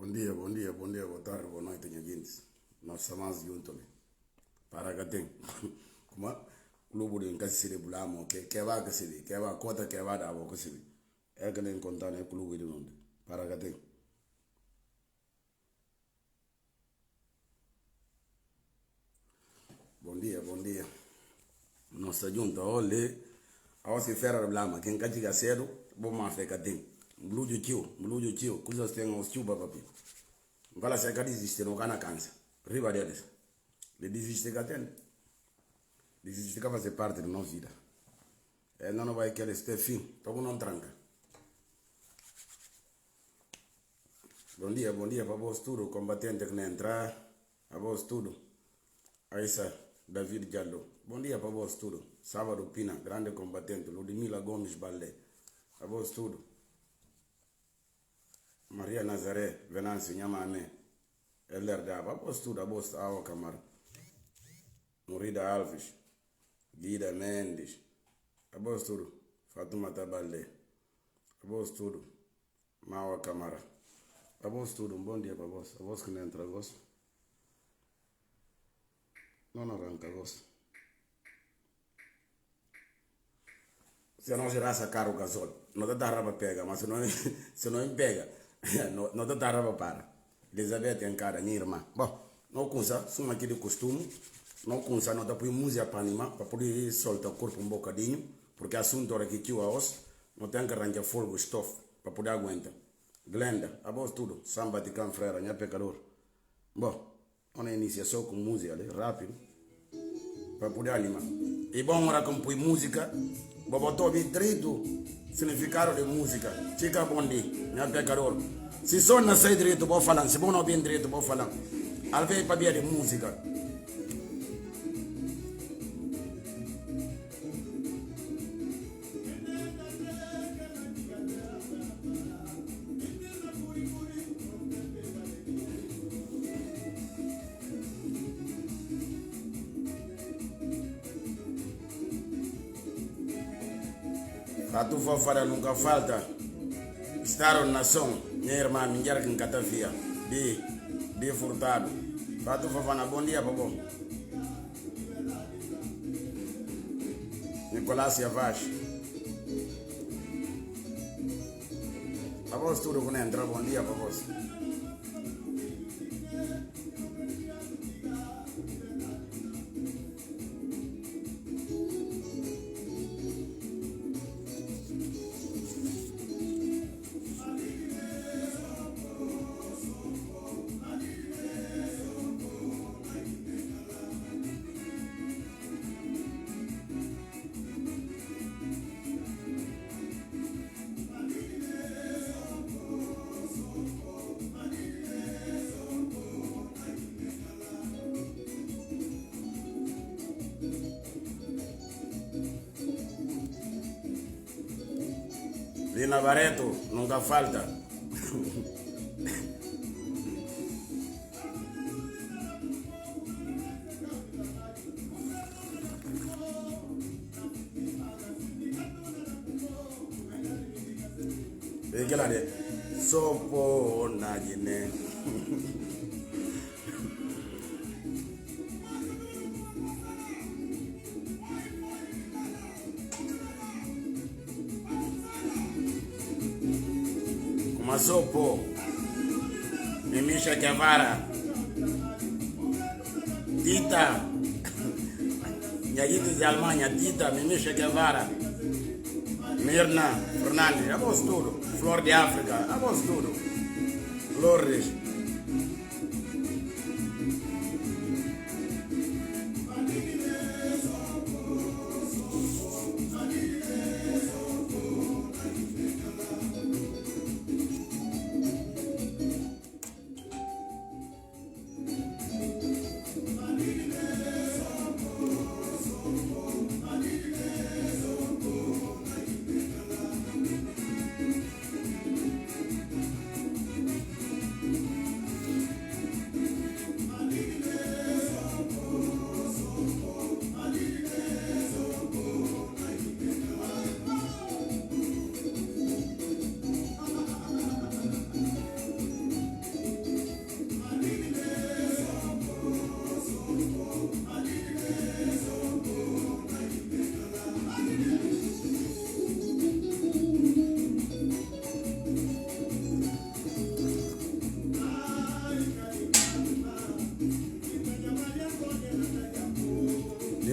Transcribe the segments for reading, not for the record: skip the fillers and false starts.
bom dia, boa tarde, boa noite, Nhaguintes. Nós chamamos juntos. Para que tem. Como clube de Cassiri Bulamo, que vai Cassiri, que vai Cota, que vai dar a Cassiri. É que nem contar no clube de nome. Para que tem. Bom dia. Nossa junta, olha, a se ferra de blama, quem quer chegar cedo, bom mais que tem. Mlujo tio, coisas tem os tio papi. Vala se ka desistir no kana cansa. Riba deles. Le desistir que tem. Desistir que fazer parte da nossa vida. É não vai que eles ter fim, todo não tranca. Bom dia para vós tudo, combatente que não entrar, a vós tudo. Aissa David Jallo. Bom dia para vós tudo. Sábado Pina, grande combatente, Ludmila Gomes Balde. A vós tudo. Maria Nazaré, Venâncio Nhamané, Elderdaba, após tudo, após Awa Camara, Morida Alves, Guida Mendes, após tudo, Fatuma Tabalé, após tudo, Mawa Camara, após tudo, bom dia para vós, a vós que não entra vós, não arranca vós. Se não gerasse caro o gasol, não te dá para pegar, mas se não pega, não te dá para. Elizabeth em cara, minha irmã. Bom, não consa, suma aqui de costume, não consa, não dá para ir música para animar, para poder soltar o corpo um bocadinho, porque assunto hora que tio a os, não tem que arranjar fogo, estofo, para poder aguentar. Glenda, a voz tudo, samba de cão frera, minha pecador. Bom, uma iniciação com música, rápido, para poder animar. E bom, hora que põe música, bobotou direito, significado de música, chica bondi, minha pecador. Se só não sei direito, vou falar, se bom não bem direito, vou falar. Alvei para ver de música. A tu fofara nunca falta. Estar na nação, minha irmã, minha que catavia, de furtado. A tu fofana, bom dia, papo. Nicolás Yavash. A voz tudo quando entra, bom dia, papo. Lina Barreto, nunca falta. Aquela de sopo na Guiné. Masopo, Mimisha Guevara, Tita, Nhaguintes de Alemanha, Tita, Mimisha Guevara, Mirna Fernandes, após tudo, Flor de África, após tudo, Flores.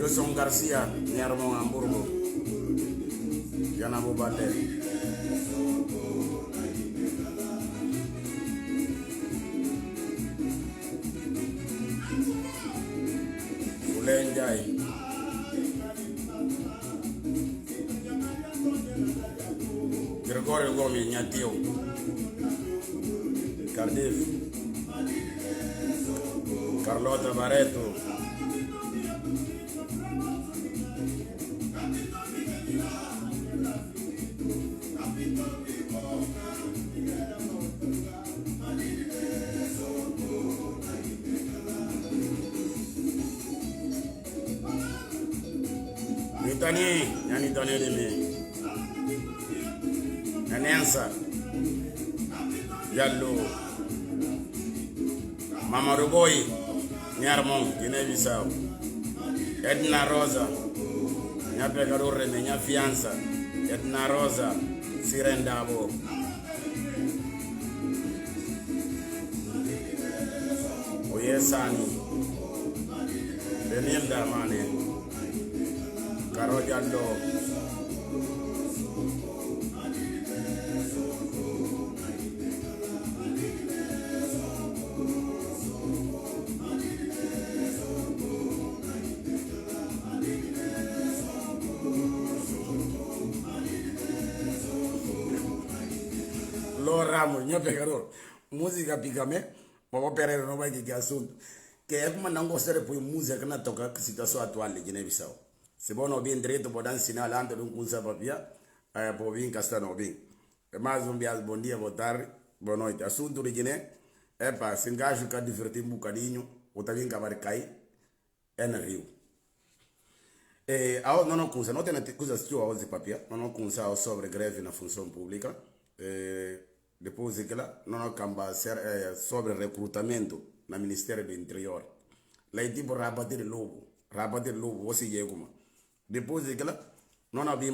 Wilson Garcia, Nyarmo Hamburgo, Yanabo Bate. Fulenjai. Gregorio Gomes, Nyatio. Cardiff. Carlota Barreto. Yani Tony Demi. Nanensa. Yallo. Mama Rugoi. Nyarmon, Guinea-Bissau. Edna Rosa. Nya Pegadore, Nya Fianza. Edna Rosa. Sirendabo. Oyesani. Benilda Mane. Carojando. Lo Ramos, Nya Pegador. Música picame, vamos Pereira não vai que assunto. Que é como não gostar de música na toca que situação atual de Guiné-Bissau. Se bom não bem direito pode ensinar lá antes de começar papia, por vir castar não bem. Mais bom dia, boa tarde, boa noite. Assunto de Guiné é para se engajo que divertir um bocadinho, ou também acabar cair é no Rio. Não começa, não tem coisas que eu uso papia, não começa sobre greve na função pública. Depois que lá, não camba sobre recrutamento no Ministério do Interior. Lá é tipo rabater lobo, você chega como. Depois de que lá, não havia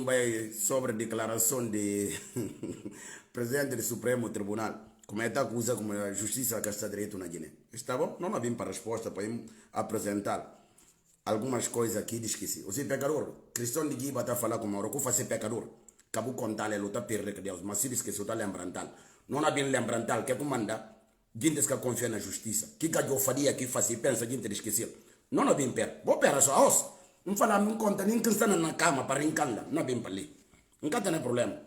sobre a declaração de presidente do Supremo Tribunal, como é que acusa como a justiça que está direito na Guiné. Está bom? Não havia para resposta para apresentar algumas coisas aqui, esqueci. O pecador, cristão de Guiba está falando com o que faz pecador, acabou contar ele está perder que Deus, mas se esqueceu está lembrando. Não havia lembrando que comanda, gente que confia na justiça, que eu faria que faz pensa gente esquecer. Não havia pé, vou pegar só os. Não fala, não conta, nem que está na cama para rincá-la, não bem para ali. Não tem problema,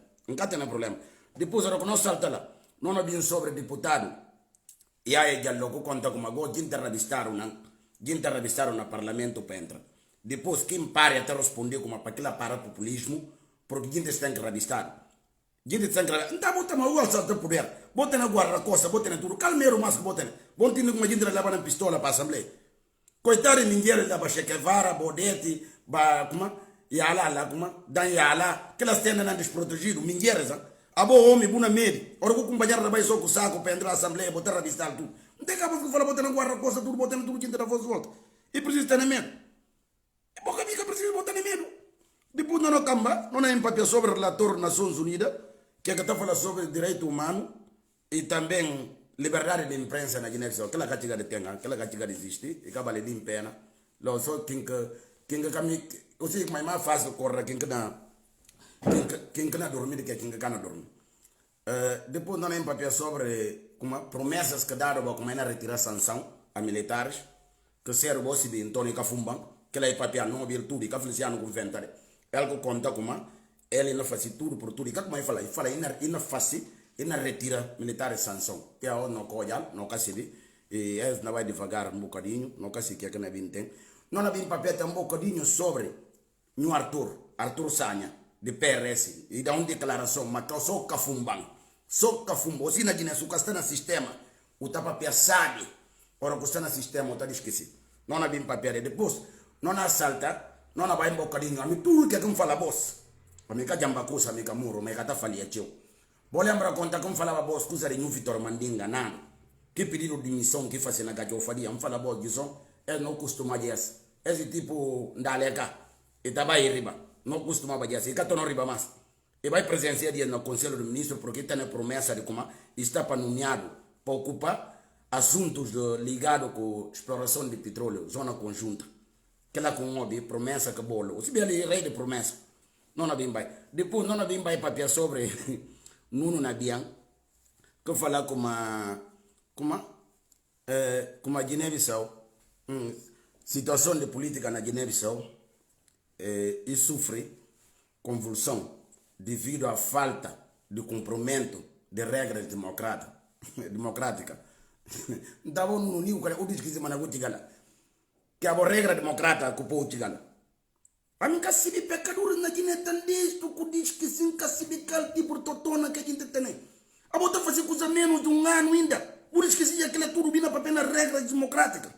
Depois, eu não salta lá, não havia sobre deputado, e aí já logo conta como agora, gente revistaram no parlamento para entrar. Depois, quem pare até responder como para aquela para populismo, porque gente tem que revistar. Gente tem que revistar, então bota uma rua salta poder, bota na guarda-costa, bota na tudo, calmeiro mais que bota, bom tem uma gente leva na pistola para a Assembleia. Coitado de ninguém da Che Guevara, Bodete, Yala, Dan Yala, que elas têm na desprotegido, Mingueiras, a boa homem, buna medo, ora que companheiro vai só com o saco para entrar na Assembleia, botar a vista tudo. Não tem cabo que fala, botar na guarda-costa, tudo, botar tudo, gente da voz volta. E precisa ter medo. E pouca fica precisa botar medo. Depois não camba, não é empatia sobre o relator Nações Unidas, que é que está falando sobre direito humano e também liberdade de imprensa na Guiné-Bissau, aquela categoria de tenga, aquela categoria existe, e acaba de limpar, lá só quem que caminha, eu sei que mais fácil correr quem que na dormir do que quem que na dormir. Depois não é papel sobre promessas que daram para como é retirar sanção a militares, que serve o de Antônio Cafumban, que ele é papel não virtude, que a Feliciano Conventare, ele conta como ele não faz tudo por tudo, e como ele fala, ele não faz e não retira militares sanção. Tem a não coja, não cacibe, e eles não vai devagar um bocadinho, não cacibe que é que não tem. Não havia papel um bocadinho sobre o Arthur Sanha, de PRS, e dá uma declaração, mas que só Cafumban, se na Guiné, se está no sistema, o papel sabe, ora que está no sistema, o está esquecido. Não havia papel, depois, não assalta, não vai um bocadinho, a mim tudo que me fala, boss, a mim que jamba coisa, a mim que muro, a mim que está falia, tio. Vou lembrar conta como falava boss, coisa de Vitor Mandinga, não. Que pedido de missão que fazia na Gajo Faria, me fala boss, dizão, não costuma dizer. Esse tipo, ndaleka, e tava aí riba, não costumava dizer, e cá não riba mais. E vai presenciar dia no Conselho do Ministro, porque tem a promessa de como está para nomeado, para ocupar assuntos ligados com exploração de petróleo, zona conjunta. que lá com uma promessa que bolo. Se bem ali rei de promessa. Não na bimbai. Depois não na bimbai papel sobre Nuno Nabian que fala como a Guiné-Bissau, situação de política na Guiné-Bissau e sofre convulsão devido à falta de cumprimento de regras democráticas. Então, no Niu, o diz que se manda que a regra democrática que o povo tigala. A mim, que se pecadores na Guiné, tandês, tu diz que sim, que se cal tipo de totona que a gente tem. A bota fazer coisa menos de um ano ainda. Por isso que se aquele tudo bina para apenas regras democráticas.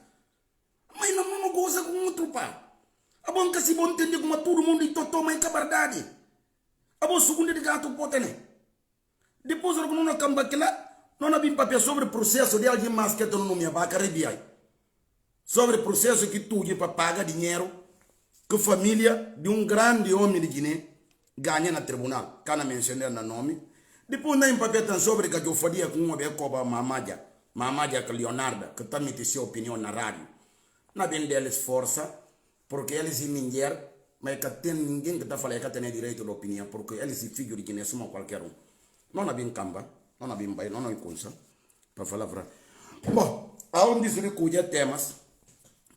Mas não goza com outro pá. A bom que se bom entender como todo mundo e totó, mas que é verdade. A bom segundo de gato pode né. Depois eu não acaba aqui lá. Não há bem papel sobre o processo de alguém mais que eu não me abaca sobre o processo que tu para pagar dinheiro que a família de um grande homem de Guiné ganha na tribunal. Cana mencionar no nome. Depois não há papel sobre que eu faria com uma becoba Mamadia que Leonardo, que também tem sua opinião na rádio. Não bem deles força, porque eles se mulher, mas que tem ninguém que está falando que tem direito de opinião, porque eles se figura que nem suma qualquer um. Não há bem camba, não há bem bai, não há coisa, para falar para. Bom, aonde se recolhe temas,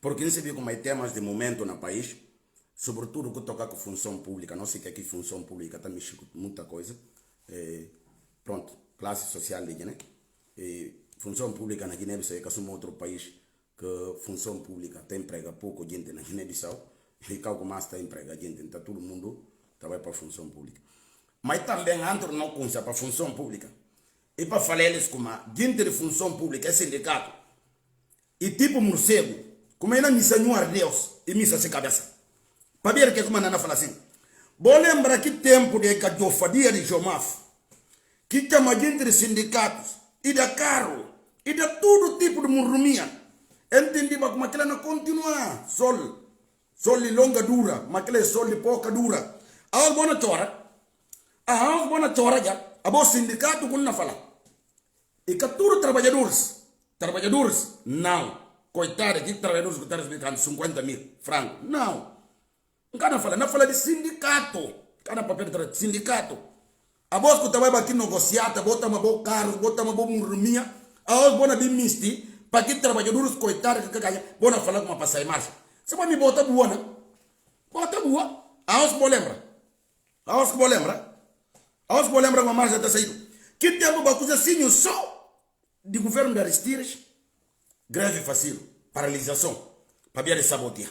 porque não se vê como é temas de momento no país, sobretudo que toca com função pública, não sei que aqui função pública também muita coisa. Pronto, classe social de Guiné. Função pública na Guiné-Bissau é que um outro país que função pública tem emprega pouco gente na Guiné-Bissau e algo mais tem emprega gente, então todo mundo trabalha para a função pública. Mas também entre não conta para a função pública. E para falar eles como gente de função pública é sindicato. E tipo morcego, como ainda missa não Deus e missa se cabeça. Para ver que como a fala assim. Vou lembrar que tempo de cadofadia de Jomaf, que chama gente de sindicatos, e da carro, e de todo tipo de murrumia. Entendi como aquela não continua. Sol de longa dura, mas aquela sol de pouca dura. A bona chora já, a bo sindicato com na fala. E que todos trabalhadores, não. Coitado, que trabalhadores que estão recebendo 50 mil francos, não. Não fala de sindicato, cada papel de sindicato. A voz que estava aqui negociada, bota uma boa carro, bota uma boa murmia, a voz bona bem misti, para que trabalhadores coitados que ganham, bona falar com uma passagem em marcha. Você vai me botar boa, né? Bota boa. A voz que vou lembrar. A voz que vou lembrar com a marcha está saindo. Que tempo para coisa assim, só de governo de Aristides, greve fácil, paralisação, para ver sabotear.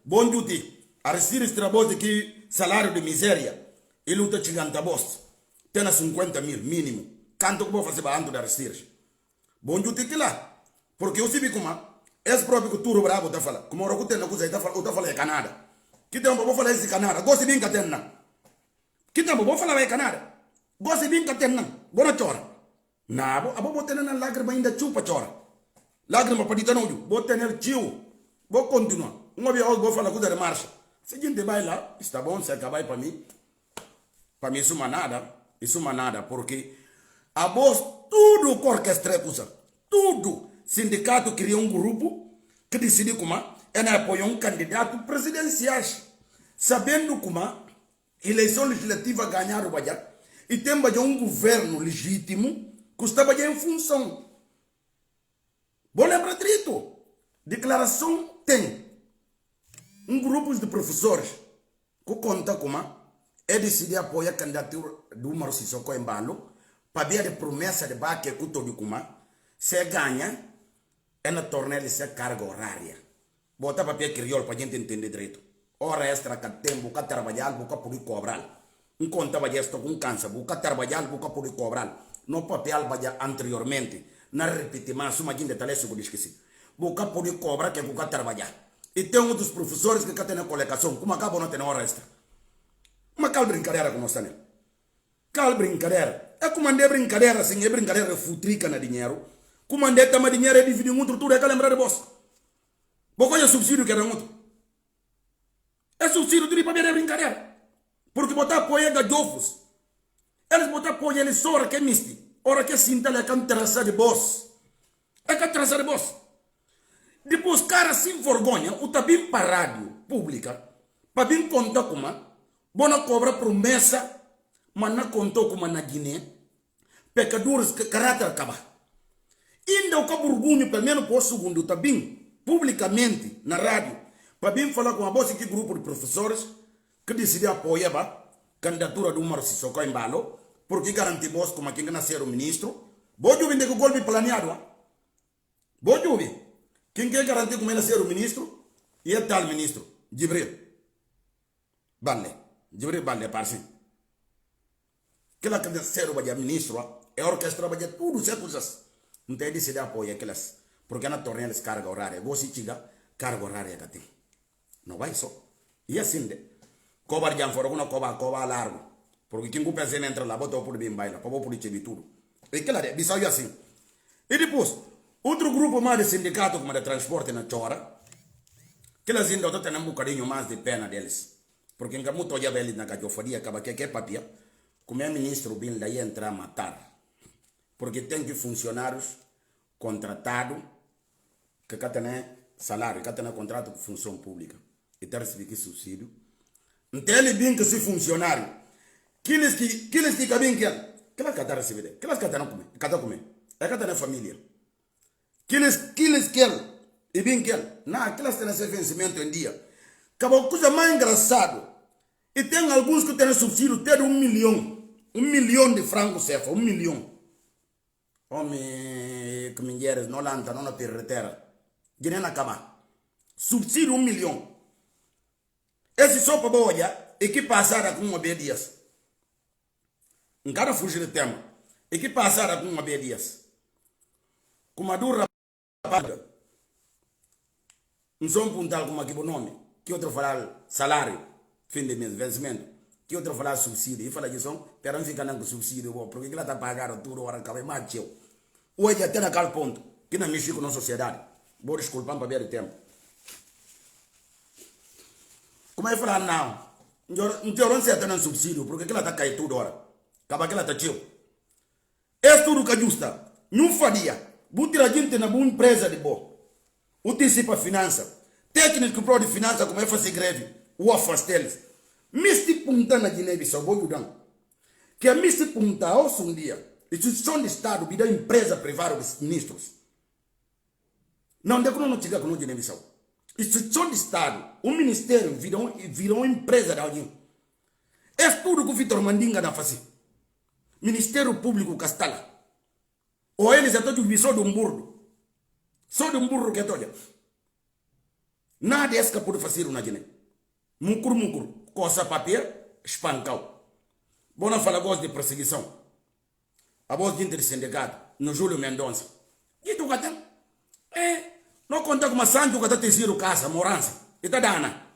Bom duty, Aristides trabalha aqui, salário de miséria. E luta chegando a bosta. Tem 50 mil mínimo. Quanto que vou fazer para antes de Aristides? Bom duty que lá. Porque eu sei como esse próprio que tudo bravo está falando. Como eu tenho coisa está falando é Canadá. Que tempo vou falar esse Canadá? Gosto bem que tem não. Que tempo vou falar é Canadá? Gosto bem que tem não. Bora chora. Não, vou ter na lágrima ainda chupa chora. Lágrima para ditar não. Vou ter tio. Vou continuar. Uma vez vou falar coisa de marcha. Se a gente vai lá, está bom, se acabar para mim. Para mim isso não é nada, porque a voz tudo orquestra coisa. Tudo. Sindicato criou um grupo que decidiu como é apoiar um candidato presidencial. Sabendo como eleição legislativa ganhar o Bahia e tem um governo legítimo que estava em função. Vou lembrar trito. Declaração tem um grupo de professores que conta como decidir apoiar a candidatura do Umaru Sissoko Embalo para ver a promessa de Baque que todo como se ganha na torneira de ser carga horária. Botar papel crioulo para a gente entender direito. Hora extra que tempo, que trabalhar, que poder cobrar. Enquanto vai estar com câncer, que trabalhar, que poder cobrar. No papel vai anteriormente, na repetir mais uma gente detalhe que eu esqueci. Que poder cobrar que que trabalhar. E tem outros professores que têm colocação, como acabam não tendo hora extra. Mas qual brincadeira com nós temos? Qual brincadeira? É como andar brincadeira assim, é brincadeira futrica na dinheiro. Como andar tama dinheiro é dividir um outro, tudo é que lembrar de vós. Vou é subsídio que era um outro. É subsídio tudo para ver brincadeira. Porque botar apoio a gadofos. Eles botar apoio eles só hora que é misti. Hora que é sinta é que traça de vós. É que traça de vós. Depois, cara, sem vergonha, o tá bem para a rádio pública, para bem contar como, bona cobra promessa, mas não contou como na Guiné, pecadores que caráter acaba. Ainda o caburgunho, pelo menos por um segundo, tá bem, publicamente, na rádio, para bem falar com a bolsa que grupo de professores, que decidiu apoiar a candidatura do Umar Sissoko em Balo, porque garantiu bolsa como quem nascer o ministro. Boa jovem de que o golpe planeado, boa jovem. Quem quer garantir como ele ser o ministro? E é tal ministro? Jibril Balle. Jibril Balle, parceiro. Que ela quer ser o ministro, é a orquestra, vai tudo, certo? Não tem decidido apoiar aquelas, porque na torneia eles carga horária. Você chega, carga horária que tem. Não vai só. E assim, cobar de fora, uma coba largo. Porque quem pensa em entrar lá, botou por bem baila, para por te tudo. E que lá é, bisau assim. E depois, outro grupo mais de sindicato como de transporte na Chora, que eles ainda têm um bocadinho mais de pena deles. Porque em muito olha bem na cajofaria, acaba que é papia, como é ministro bem daí entrar a matar. Porque tem que funcionários contratados, que cá tem salário, cá tem contrato com função pública, e tem recebido subsídio. Então ele bem que se funcionário, que eles que cabem que ele, que eles cá receber, que eles cá comer, é cá tem família. Que eles querem, e bem que ele, não, aquelas têm esse vencimento em dia. Acabou a coisa mais engraçado, e tem alguns que têm subsídio, tem 1 milhão de francos cefa, 1 milhão. Homem, que mulheres não lançam, não na terra. Guiné na cama. Subsídio 1 milhão. Esse só para olhar, e que passaram com uma dias. Não quero fugir do tema. E que passaram com uma dias. Com uma dura paga. Não são puntal como aqui o nome. Que outro falar salário, fim de mês, vencimento. Que outro falar subsídio. E fala que são, pero não fica com subsídio, porque ela está pagando tudo, hora acaba mais teu. Hoje até naquele ponto, que não mexe com a sociedade. Vou desculpar para ver o tempo. Como é que falar não? Não tem hora certa no subsídio, porque ela está caindo tudo hora. Acaba que ela está teu. É tudo que é justa. Não faria. Vou tirar gente na boa empresa de boa. Antecipa a finança. Técnico pro de finança, como é fazer greve. O afasteles. Misti punta na Guiné-Bissau, vou ajudar. Que a misti punta, ao um dia, instituição de Estado, vida empresa privada dos ministros. Não, de que não chega com a Guiné-Bissau. Instituição de Estado, um ministério virou empresa de alguém. É tudo que o Vitor Mandinga não faz. Ministério Público Castala. Ou eles já estão só de um burro. Só de um burro que é todo. Nada é que pode fazer na Guiné. Mucur. Coça papel, espancau. Bona fala voz de perseguição. A voz de intersindicato, no Júlio Mendonça. E tu gata? Não conta com uma santo que está tecido casa, morança. E tá dana.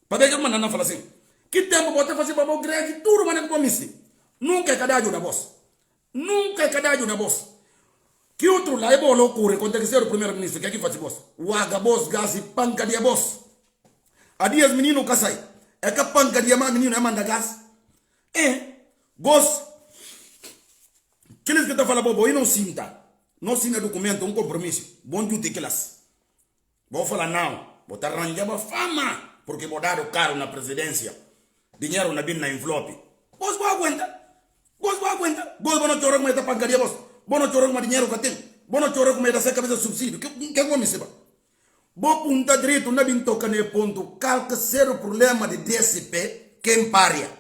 Para ver que uma não fala assim. Que tempo você fazer para o greve, tudo mas não comece. Nunca é cadágio na voz. Nunca é cadágio na voz. Que outro lá é bom loucura, quando tem que ser o primeiro-ministro, que é que faz voz? O aga voz, gás e panca de voz. A dias menino que sai. É que a panca de menino é manda gás. Voz. Que eles que estão falando, bobo, e não sinta. Não sinta documento, um compromisso. Bom de tequilas. Vou falar não. Vou te arranjar uma fama. Porque vou dar o caro na presidência. Dinheiro na bin na envelope. Vos vou aguentar. Vos não chorar com essa panca de voz. Vos não chorar com dinheiro que tem. Vos não chorar com essa cabeça de subsídio. Que vou me saber? Vou punta direito na bin toca ne ponto. Calca ser o problema de DSP que emparia.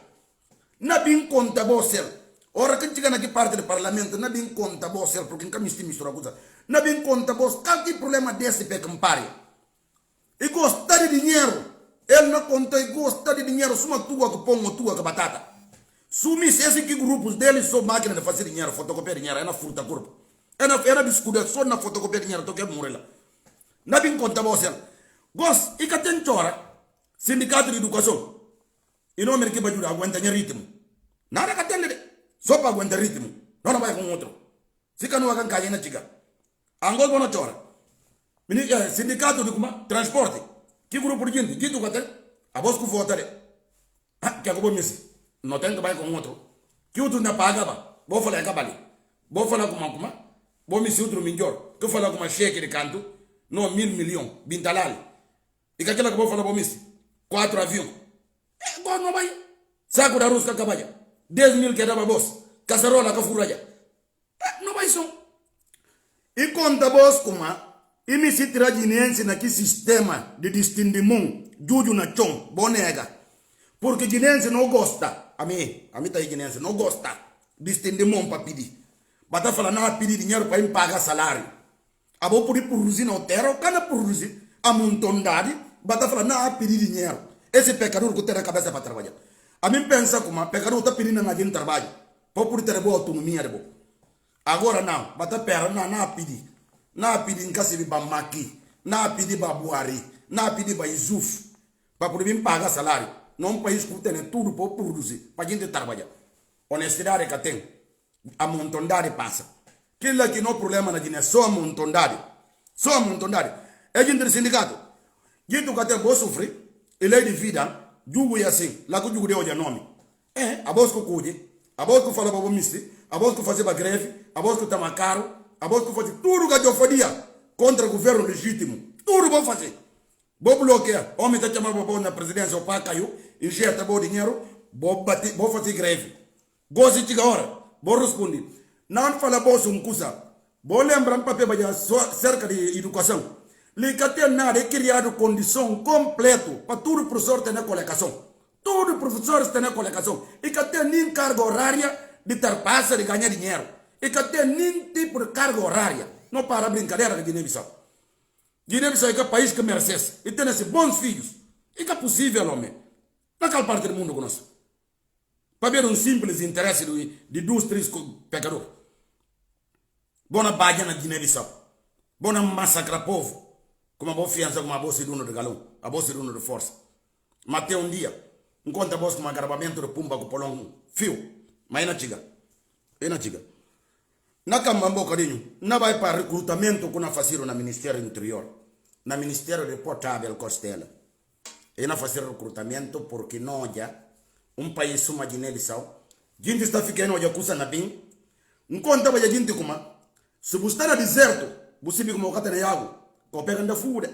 Na bin conta você. Ora que chega naquela parte do parlamento, na bin conta você, porque nunca mistura coisa. Na bin conta você, qual que é o problema DSP que emparia? E gostar de dinheiro. Ele não conta e gosta de dinheiro. Suma tua que pão ou tua que batata. Sumi esses que grupos dele são máquina de fazer dinheiro, fotocopiar dinheiro, é na fruta corpo. É na biscuit, só na fotocopiar dinheiro, tô que morrer lá. Na bem conta você. Gos, e que tem chora, sindicato de educação. E não me que vai aguentar ritmo. Nada que tem só para aguentar ritmo. Não vai com outro. Se que não vai cair na chica. Angol não chora. Sindicato de transporte. Que grupo de gente? Que tu tem? A voz que vota. Que é que vou me não tem que vai com outro. Que outro não paga, vou falar com ali. Vou falar com uma, vou me outro melhor. Que falar com uma cheque de canto. não 1.000 milhões, bintalal. E que aquela que vou falar para mim, 4 aviões. Agora não vai. Saco da Rússia cabalha. 10 mil que dava boss. Caçarola que furaja. Não vai só. E conta boss como e me se tira guineense naquele sistema de distinguimento, juju na chão, bonega. Porque guineense não gosta. A mim tá guineense, não gosta. Distinguimento para pedir. Bata fala não pedir dinheiro para pagar salário. A vou por produzir na terra, ou cana produzir a montondade, bata fala não pedir dinheiro. Esse pecador que tem na cabeça para trabalhar. A mim pensa como pecador está pedindo na gente trabalho. Para por ter boa autonomia de boa. Agora não, bata pera não pedir. Não pedir em casa de Bamaki, não pedir para Buari, não pedir para Isuf, para poder pagar salário. Não país que tem tudo para produzir, para a gente trabalhar. Honestidade que tem, a montondade passa. Aquilo que não é problema na Guiné, só a montondade. Só a montondade. É gente do sindicato. Gente que tem boa sofrer, ele é de vida, jugo e assim, lá que o jugo de hoje é nome. A voz que cuide, a voz que fala para o mister, a voz que faz para greve, a voz que está caro, a voz que faz tudo que eu faria contra o governo legítimo. Tudo vou fazer. Vou bloquear. Homem está chamando para na presidência, o pai caiu, injeta bom dinheiro, vou fazer greve. Gosto de agora, vou responder. Não fala bolsa coisa. Vou lembrar para papel cerca de educação. Liga nada é criado condição completa para todo professor ter na colocação. Todo professor tem na colocação. E que tem nem carga horária de ter passa de ganhar dinheiro. E que tem nem tipo de carga horária. Não para brincadeira de Guiné-Bissau. Guiné-Bissau é um país que merece. E tem esses bons filhos. E que é possível, homem. Naquela parte do mundo conosco. Para ver um simples interesse de 2, 3 pecadores. Bona badia na Guiné-Bissau. Bona massacra povo. Como a boa fiança, como a boa segundo de galão. A boa segundo de força. Matei um dia. Enquanto a boa com um agravamento de pumba com polão fio. Mas não chega. E não chega. Na cama um bocadinho. Não vai para recrutamento que não faziam no Ministério do Interior. No Ministério de Portável Costela. E não fazer recrutamento porque não há um país como a Guiné-Bissau. Gente está ficando hoje com na bem. Enquanto a gente como se você está no deserto, você fica como o cata na água, que pega na fuga.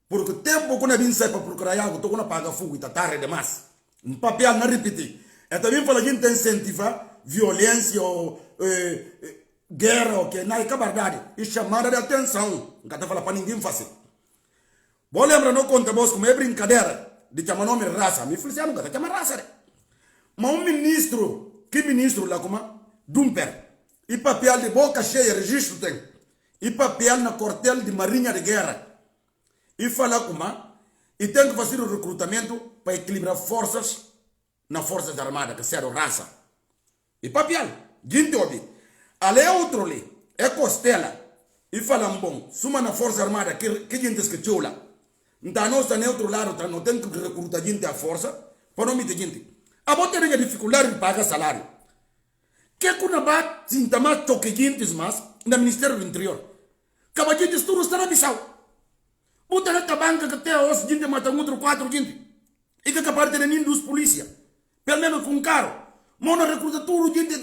Porque o tempo que não vem para procurar água, tu não paga fogo e está tarde demais. Um papel não repetir. E também fala a gente incentivar violência ou guerra, ou que não é verdade. E chamada de atenção. Não está falando para ninguém fazer. Vou lembrar, não conta vos como é brincadeira de chamar nome raça. Me falei, não está chamando raça. Mas um ministro, que ministro lá como? Dumper. E papel de boca cheia, registro tem. E papel na quartel de marinha de guerra. E fala como? E tem que fazer o recrutamento para equilibrar forças na forças armadas, que serão raça. E papel, gente ouve. Ali é outro ali, é costela. E fala bom, suma na força armada, que gente esqueceu lá. Então nós está no outro lado, não tem que recrutar gente à força, para não meter gente. A botar a dificuldade de pagar salário. Que kuna ba sintama toque gente mas no Ministério do Interior. Acaba gente estudo está na Bissau. Bota na banca que tem os gente mata outro 4 gente. E que capaz de nem dos polícia. Pelo menos com um carro. Mona recruta tudo gente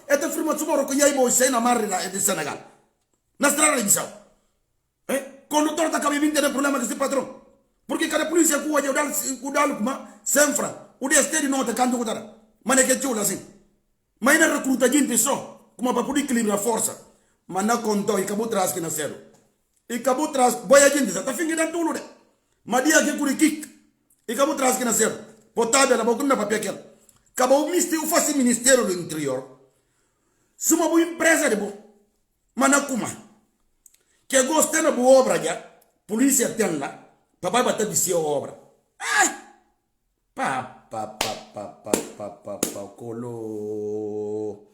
esta firma sumoro que ia ir sai na marra de Senegal. Na estrada de Bissau. Condutor da caminho tem problema com esse patrão. Porque cada polícia que vai dar como sempre o destino não está canto kutara. Mas é que chula assim. Mas não recruta gente só, como para poder equilibrar a força. Mas não contou, e acabou atrás que nasceram. E acabou atrás, boa a gente, está fingindo tudo, né? Mas dia que curi kick, e acabou atrás que nasceram. Potável, ela boca na papel aquela. Acabou o Ministério do Interior. Se uma boa empresa de boa, mas não como. Que gostei da boa obra já, polícia tem lá, papai bater de si a obra. Ai! Colo.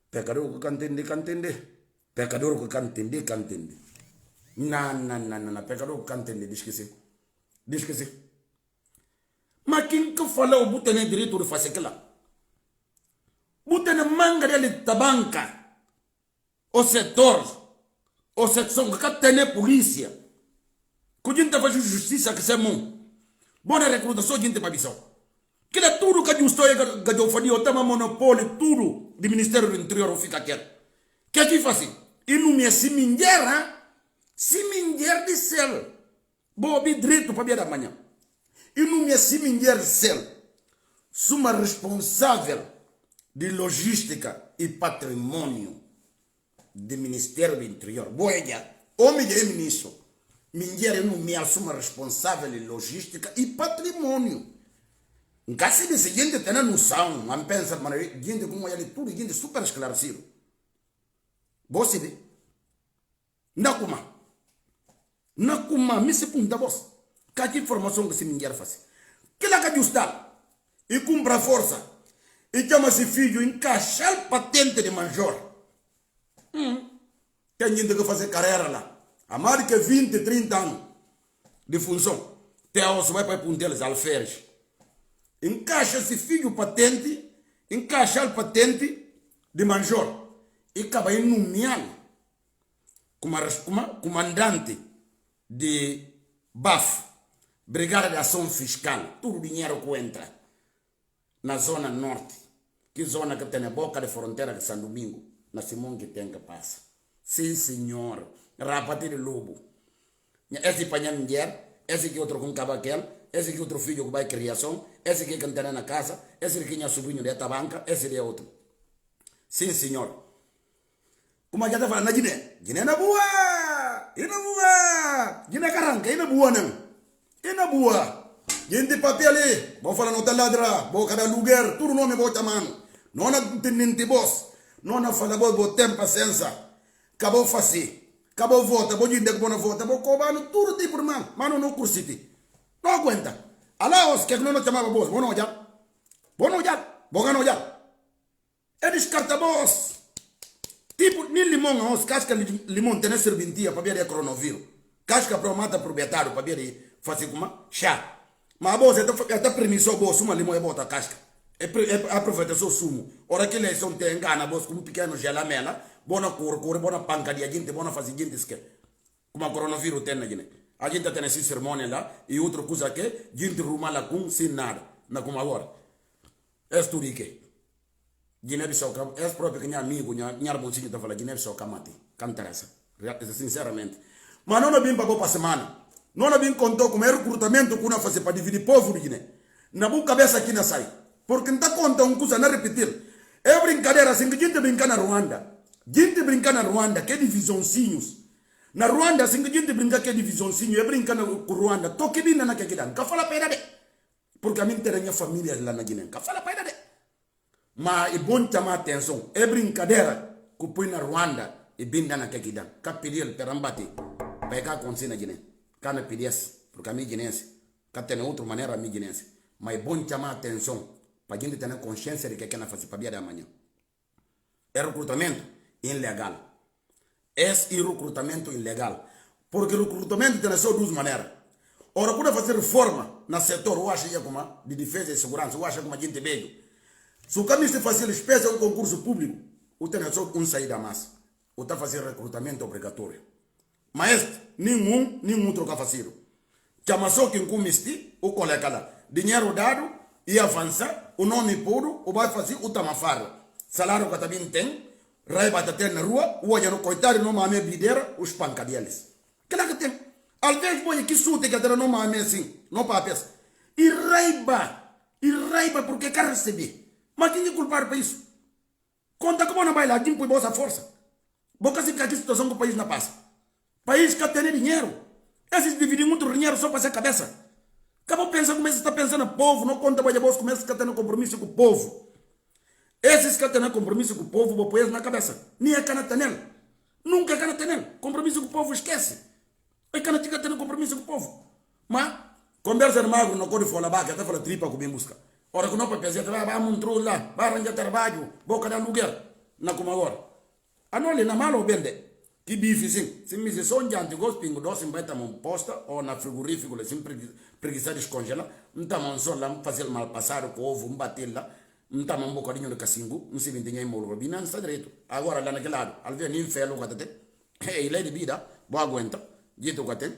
Pecador que cantende. Pecador que cantende. Não. Pecador que cantende, diz que sim. Mas quem que fala o botão é direito de fazer aquilo? Botão é manga dele tabanca. O setor, o secção que tem polícia. Que a gente faz justiça que se é bom. Boa recrutação de gente para Bissau. Que é tudo que eu estou que eu faria, eu tenho monopólio, tudo do Ministério do Interior fica quieto. Que aqui faz assim? E não me se Se mulher de céu, bobi direito para da manhã. E não me se mulher de céu, sou uma responsável de logística e patrimônio do Ministério do Interior. Boia, homem de ministro. Mulher não me assume responsável de logística e patrimônio. Em caso de gente tem noção, mas pensa, mas gente como ele tudo, gente super esclarecido. Você vê? Nakuma, me se punta vos. Que informação que se mulher faz? Que lá que está? E cumpra força. E chama-se filho encaixar patente de major. Tem gente que fazer carreira lá. A mais de 20, 30 anos de função. Até hoje vai para punteles alferes. Encaixa-se filho patente, encaixar patente de major. E acaba nomeado como comandante de BAF, Brigada de Ação Fiscal. Todo o dinheiro que entra na zona norte, que zona que tem a boca de fronteira de São Domingo, na Simão que tem que passa. Sim, senhor. Rapati de lobo. Esse panha mulher, esse que outro com cabaquel, esse que outro filho que vai criação, esse que cantando na casa, esse que tinha sobrinho de tabanca, esse de outro. Sim, senhor. Como já está falando na Guiné? Guiné na boa! Ina boa! Guiné caranca, ina boa não. Ina boa. Gente papel ali, vou falar no taladra, vou cada lugar, tudo nome vou chamando. Não na tenente boss, não na fala vou ter paciência. Acabou fazer. Acabou vota, vou dizer que vou vota, vou cobrar tudo tipo de mano no cursite. Não aguenta. Alá os que não chamava boss, vou não olhar. Vou não olhar, vou não olhar. É descarta boss. Tipo, nem limão, os casca limão tem serventia para ver o coronavírus. Casca para mata proprietário para ver fazer como chá. Mas a bolsa até permissão bolsa, uma limão é bota casca. Aproveita seu sumo. Ora que eleição tem engana, bolsa como pequeno gelamela, bona cor, bona panca de gente, bona fazer gente que como a coronavírus tem na Guiné. A gente tem esse sermão lá e outra coisa que gente ruma lá com sem nada, na como agora. É tudo que Guiné-Bissau, é próprio que minha amigo, minha bonzinho está falando, Guiné-Bissau camate, cantaressa, sinceramente. Mas não é bem para a semana. Não é bem contou como é recrutamento que não fazer para dividir povo de Guiné. Na boa cabeça aqui na sai. Porque não está contando coisa, não repetir. É brincadeira assim que a gente brinca na Ruanda. Gente brinca na Ruanda, que é divisãozinhos. Na Ruanda, assim que a gente brinca que é divisãozinho, é brincar com Ruanda. Toque bem na que queda. Não fala para ele. Porque a minha minha família lá na Guiné. Não fala para ele. Mas é bom chamar atenção. É brincadeira que põe na Ruanda e bem na que queda. Que pedir para embate. Para que aconteça na Guiné. Que não pedisse. Porque a minha guinense. Que tem outra maneira a minha guinense. Mas é bom chamar atenção. Para a gente ter consciência de que quer fazer para o dia da manhã. É recrutamento ilegal. Esse recrutamento ilegal. Porque o recrutamento tem só duas maneiras. Ora, quando fazer reforma no setor, eu acho que como de defesa e segurança, eu acho que a gente veio. Se o caminho se fazer espécie um concurso público, eu tenho só saída mais. Eu estou fazendo recrutamento obrigatório. Mas nenhum troca fazer. Chama só quem comiste, o colega lá. Dinheiro dado e avança, o nome puro, o vai fazer o tamafaro. Salário que também tem, raiva até na rua, o olho no coitado, não mame bideira, os panca deles. Que lá que tem? Às vezes, põe que sute que até não mame assim, não papes. E raiva porque quer receber. Mas quem é culpado para isso? Conta como não vai lá, quem põe bolsa força. Boca se que aqui situação que o país não passa. País que tem dinheiro. Esses dividem muito dinheiro só para ser cabeça. Acabou pensando como está pensando no povo, não conta para bolsa, começa a ter compromisso com o povo. Esses que têm compromisso com o povo, vou pôr eles na cabeça. Nem é cana tenel. Nunca é cana tenel. Compromisso com o povo, esquece. É cana tica tendo compromisso com o povo. Mas, conversa de magro, não pode falar baixo, até fala tripa com bem busca. Ora que não para pensar, vai montar lá, vai arranjar trabalho, boca de aluguel. Não como agora. A não lhe na malo vende. Que bife sim. Se me diz só um diante, gosto pingo doce, vai estar uma posta, ou na frigorífico, assim, preguiça descongelar. Não está um só lá, fazer mal passado com ovo, bater lá. Não está um bocadinho de cacingo, não se vende nem molo, não está direito. Agora lá naquele lado, alvia nem felo que até. Ele é de vida, boa aguenta, dito que até.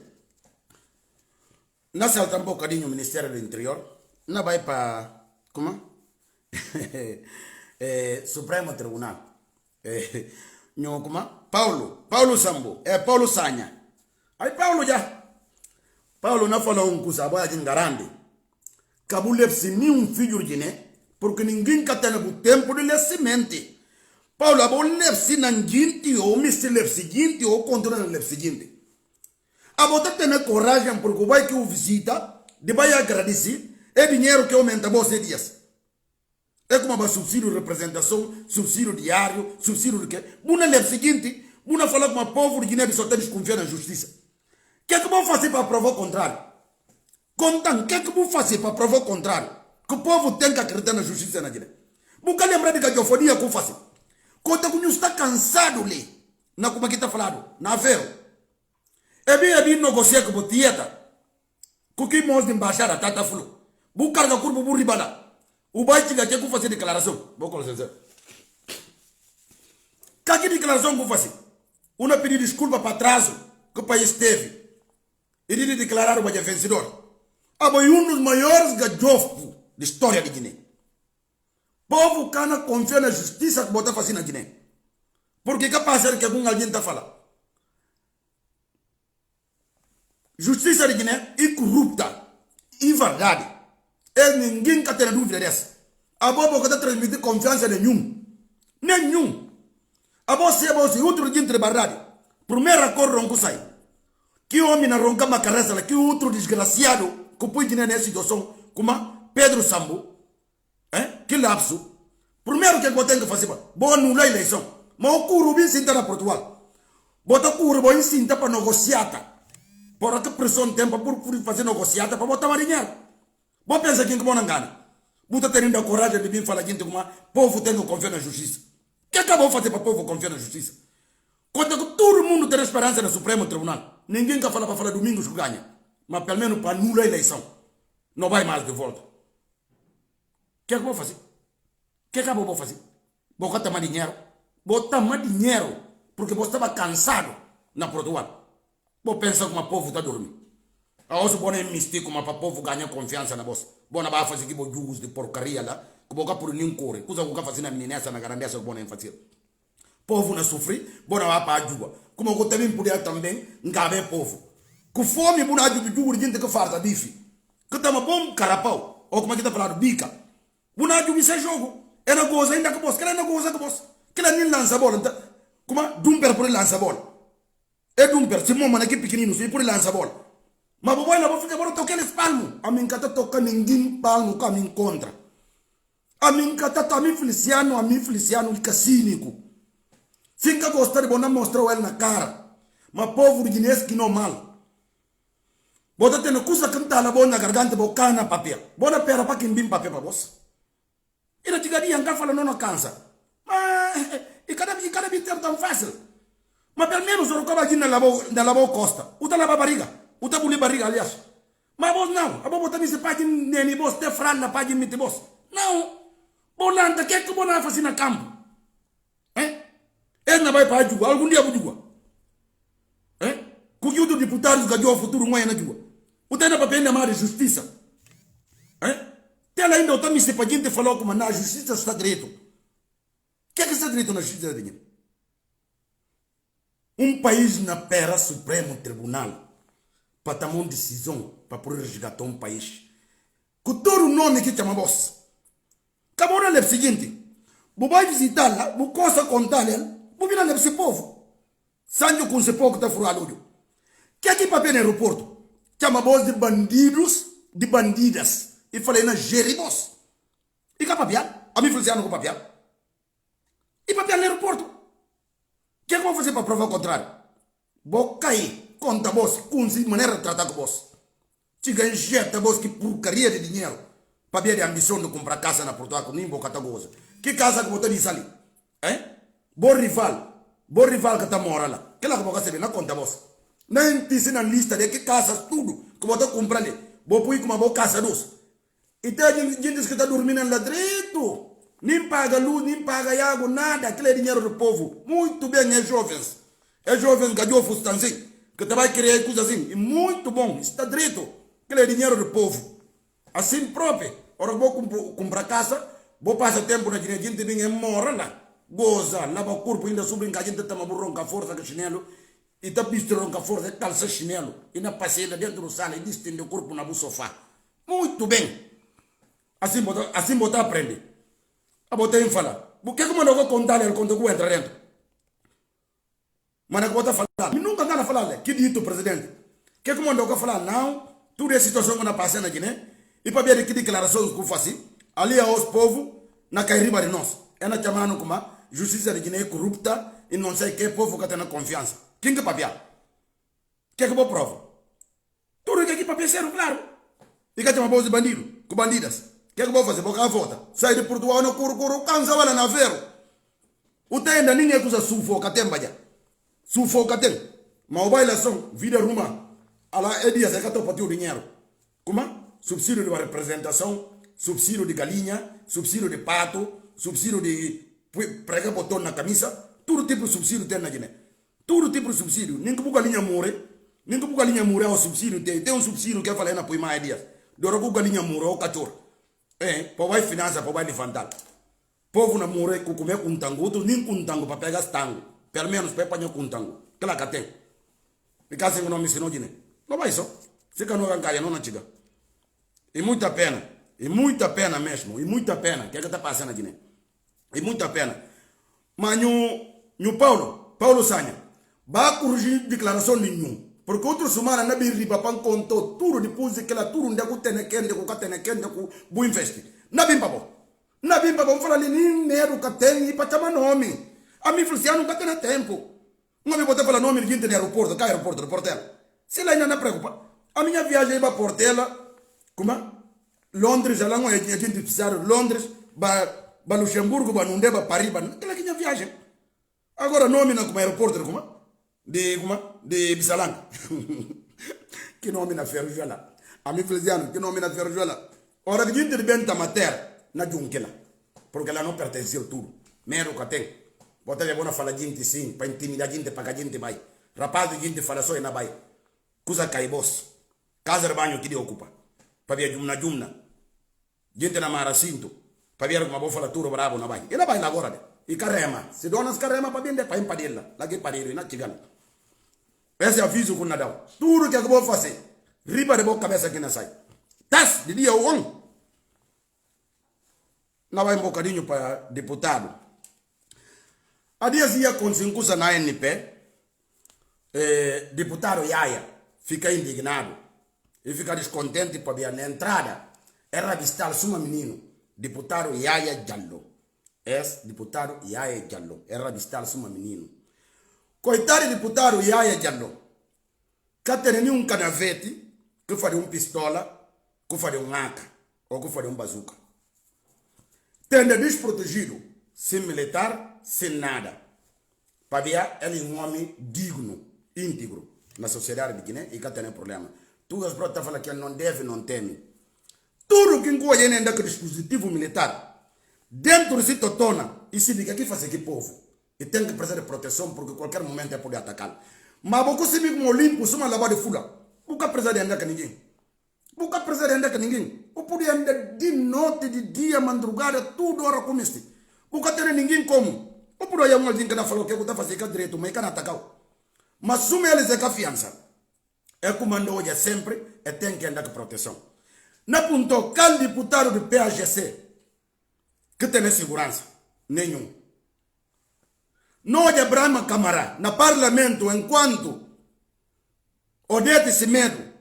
Não salta um bocadinho o Ministério do Interior, não vai para. Como? Supremo Tribunal. Como? Paulo Sambo. Paulo Sanha. Paulo já. Paulo não falou um coisa, de garante. Cabo lepsi ni um filho de né, porque ninguém quer ter o tempo de ler semente. Paulo, abo lepsi na gente, ou me se lepsi gente, ou contra na lepsi gente. Abo tá tendo coragem, porque vai que o visita, de vai agradecer, é dinheiro que aumenta você dias. É como a subsídio de representação, subsídio diário, subsídio de quê? Buna lepsi seguinte, buna falar com o povo de Guiné só tem desconfiar na justiça. O que é que vão fazer para provar o contrário? Contam, o que é que vão fazer para provar o contrário? Que o povo tem que acreditar na justiça na Guiné. Nunca lembrar de radiofonia que eu faço. Conta que o está cansado ali. Na como aqui está falando, na vero. É bem negociar com o tieta. Com que mostra de embaixada, tá falou. Vou carregar curva, vou ribada. O bairro chega aqui, vou fazer declaração. Vou com licença. Que declaração vou fazer? Uma pedir desculpa para atraso que o país teve. E de declarar o vencedor. Foi um dos maiores gajofos da história de Guiné. Povo cana confia na justiça que bota fazer na Guiné. Porque capaz de que algum alguém está falando. Justiça de Guiné é corrupta. E verdade. E ninguém quer ter dúvida dessa. A boa que está transmitindo confiança nenhum. Nenhum. A você outro dia entre verdade. Primeiro acordo ronco sai. Que homem na ronca macarreza, que outro desgraciado que põe Guiné nessa situação, como Pedro Sambo, que lapso. Primeiro que eu tenho que fazer, vou anular a eleição. Mas o Curubi sinta na Portugal. Bota o Curubi sinta para negociata. Por que pressão tem para fazer negociata para botar dinheiro. Vou pensar quem que não engana. Bota tendo a coragem de vir falar gente como povo tem que confiar na justiça. O que acabou de fazer para o povo confiar na justiça? Quando que todo mundo tem esperança no Supremo Tribunal. Ninguém quer falar para falar domingos que ganha. Mas pelo menos para anular a eleição. Não vai mais de volta. O que é que eu vou fazer? O que é que eu vou fazer? Vou botar mais dinheiro. Botar mais dinheiro. Porque você estava cansado na Portugal. Vou pensar como o povo está dormindo. A você pode mistir como para o povo ganhar confiança na voz. Vou na fazer aqui jogos de porcaria lá. Que vou por nenhum corre. Coisa que eu vou fazer na menina na grandeza que vou fazer. Povo não sofre. Vou na para a juba. Como eu também podia também. Engabe povo. Com fome, vou na juba de gente que farta bife. Que tá uma bom carapau. Ou como é que está falando? Bica. Vou na juba esse jogo. É na goza ainda que você. Que é na goza que você. Que é nem lança bola. Como dumper por lança bola. É dumper. Se mamãe aqui pequenino. Se por lança bola. Mas vou lá, vou ficar, vou tocar eles palmo. A mim que tá tocando ninguém palmo que a mim contra. A mim que tá a mim Feliciano de cínico. Sim que gostar de bonar mostrar ele na cara. Mas povo de Guiné que não mal. Bota tendo coisa que tá na boa na garganta, boca na papel. Bona pera para quem bim papel para você. E não diga dia, não fala não cansa. Mas, e cada bit é tão fácil. Mas pelo menos eu acabo de na lavo costa. Uta lava barriga. Uta buli barriga, aliás. Mas vos não. A boa também se pode nem vos ter fran na página mite vos. Não. Bolanda, que é que bona fazer na campo? Ele não vai para a Juba. Algum dia vou Juba. Com que o deputado ganhou o futuro não é na Juba. O tem na papel na mão de justiça. Tem ainda o também se pode gente falar como na justiça está direito. O que é que está direito na justiça de Guiné? Um país na pera Supremo Tribunal para tomar uma decisão para poder resgatar um país. Com todo o nome que chama voz. Acabou na leve seguinte. Vou vai visitar lá, vou costa contar ele, vou vir na leve esse povo. Sangue com esse povo que está furado olho. Que aqui papel no aeroporto? Chama voz de bandidos, de bandidas. E falei na geribos. E que papel? A mim Feliciano com papel. E papel no aeroporto? O que é que eu vou fazer para provar o contrário? Vou cair. Conta vos, com maneira de tratar com vos. Chega injeta vos que porcaria de dinheiro. Para ver a ambição de comprar casa na Portugal, com nem boca goza. Que casa que você diz ali? Bom rival que está mora lá. Que lá que você vê, não conta vos. Nem disse na lista de que casas, tudo, que você comprar ali. Vou pôr com uma boa casa dos. E tem gente que está dormindo lá direito. Nem paga luz, nem paga água, nada. Aquele é dinheiro do povo. Muito bem, é jovens. É jovens que ganhou fustanzinho. Que vai criar coisas assim. E muito bom, está direito. Aquele é dinheiro do povo. Assim próprio. Ora, vou comprar casa, vou passar tempo na Guiné, gente vem e mora lá. Goza, lava o corpo, ainda sobre a gente toma burrão com a força, com chinelo. e tá bistron com a força, calça chinelo, e na passeia dentro do sala, e distende o corpo no sofá. Muito bem. Assim botar aprende. A botar em falar. Por que eu vou contar ele quando eu entro dentro? Mas não botar falar. Me nunca dá na falar, que dito presidente. Que eu vou falar, não, tudo é situação que não passa na Guiné, e para ver que declarações que eu faço, ali aos povos, na cairiba de nós. É na chamada como justiça de Guiné corrupta, e não sei que povo que tem confiança. Quem que papel? Que eu vou prova? Tudo que aqui papel sério, claro. E que chama bolsa de bandido, com bandidas. Que eu vou fazer? Vou cá volta. Sai de Portugal, no curu, cansa, vai lá na vero. O tem ainda ninguém que usa sufoca, tem, baia. Sufoca, tem. Mas o bailação, vida ruma. Ala é dias, é que eu estou o dinheiro. Como? Subsídio de representação, subsídio de galinha, subsídio de pato, subsídio de pregar botão na camisa. Todo tipo de subsídio tem na Guiné. Todo tipo de subsídio. Nem que o galinha morre. Nem que o galinha morre é o subsídio. Tem um subsídio que eu falei na Puimá dias. Dora que o galinha morre é o cachorro. Para vai finança, para vai levantar. Povo na morre com comer com tango. Outro nem com tango para pegar tango. Pelo menos para pegar com tango. Que lá que tem. E caso não me ensinou Guiné. Não vai só. Se que não ganha, não chega. E muita pena. E muita pena mesmo. E muita pena. O que é que está passando na Guiné? E muita pena. Mas no Paulo Sanha, vai corrigir declaração nenhuma. Porque outro semana na birriba pan contou tudo depois que ela tudo onde eu tenho que vou investir. Na bimba bom. Na bimba bom fala ali nem dinheiro que tem e para chamar nome. A mim Feliciano nunca tem tempo. Não me botar falar nome de gente no aeroporto, cá aeroporto do Portela. Se ela ainda não preocupa. A minha viagem para Portela, como? Londres, ela não é gente precisar Londres, para Luxemburgo, para não deva Paris, aquela que é viagem. Agora nome não como aeroporto, como? De Bissalanca. Que nome na Ferrojola. A mim Feliciano, que nome na Ferrojola. Ora de gente de benta matéria na Junquela. Porque ela não pertence ao tudo. Mero que tem. Bota de boa fala gente sim, para intimidar gente, para que a gente vai. Rapaz de gente fala só e na vai. Coisa cai boss. Casa de banho que de ocupa. Para ver jumna. Gente na maracinto. Para ver como vou falar tudo bravo na vai. E na vai na agora. E carrema. Se donas carrema para vender para empadirla. Lá que parir e na chigana. Esse aviso com Nadal. Tudo que eu vou fazer. Riba de boa cabeça aqui na sai. Tas, de dia on. Não vai um bocadinho para deputado. A dias ia com 5 na NP. Deputado Yaya fica indignado. E fica descontente para ver na entrada. Era vistar suma menino. Deputado Yaya Jallo. Deputado Yaya Jallo. Era vistar suma menino. Coitado deputado Yaya Jallo. Que tem canavete. Que faria pistola. Que faria AK. Ou que faria bazuca. Tende desprotegido. Sem militar, sem nada. Para ver ele homem digno, íntegro. Na sociedade de Guiné. E que tem problema. Todas as brotas falam que ele não deve, não teme. Tudo que encoia ainda com dispositivo militar. Dentro de totona. E se diga que faz aqui povo. E tem que precisar de proteção porque qualquer momento é poder atacar. Mas você se como limpo, suma lavar de fula. Nunca precisa de andar com ninguém. Nunca precisa de andar com ninguém. O poder andar de noite, de dia, madrugada, tudo hora como este. Nunca tem ninguém como. O poder é alguém que não falou que eu estou fazendo direito, mas que não atacar. Mas suma eles é confiança. É comando hoje sempre e tem que andar com proteção. Não apontou qual deputado do PAGC que tem segurança. Nenhum. Não é Abraham Camara, no parlamento, enquanto Odete Semedo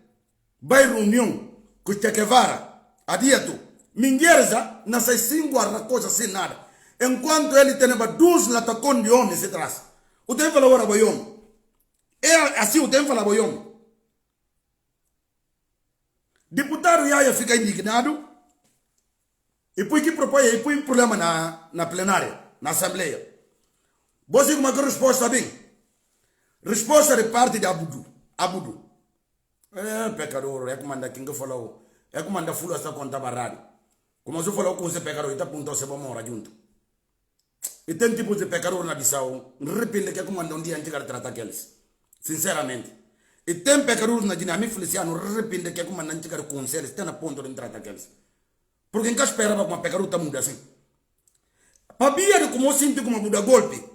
vai reunião com o Che Guevara, a dieto, Minguerza, não sei se coisa sem nada. Enquanto ele tem 12 latacões de homens se traz. O tempo fala agora, boião. É assim o tempo fala, boião. Deputado Yaya fica indignado. E depois que propõe, e põe problema na plenária, na assembleia. Você como que resposta bem? Resposta de parte de Abudu. Pecador, é como anda quem falou. É como anda fula esta conta barrado. Como se falou com esse pecador, está apontando se vamos morar junto. E tem tipos de pecador na Bissau. Repente que é como anda dia antigo de tratar aqueles. Sinceramente. E tem pecador na dinâmica Feliciano, repente que é como anda antigo de conselhos, tem a ponto de tratar aqueles. Porque em que esperava que uma pecador está muda assim. Pabia de como sinto como muda golpe.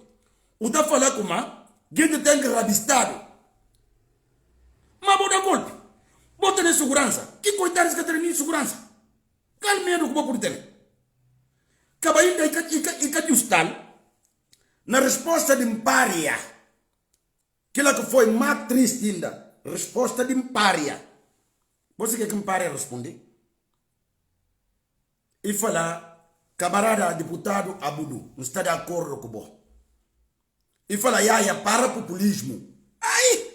O da falar como gente tem que rabistado. tem segurança. Que coitados que tem segurança? Qual medo que vou ter? Acaba ainda e que justal na resposta de Impária. Aquilo que foi mais triste ainda. Resposta de Impária. Você quer que Impária responde? E fala, camarada deputado Abudu, não está de acordo com você. E fala, ia para populismo. Aí!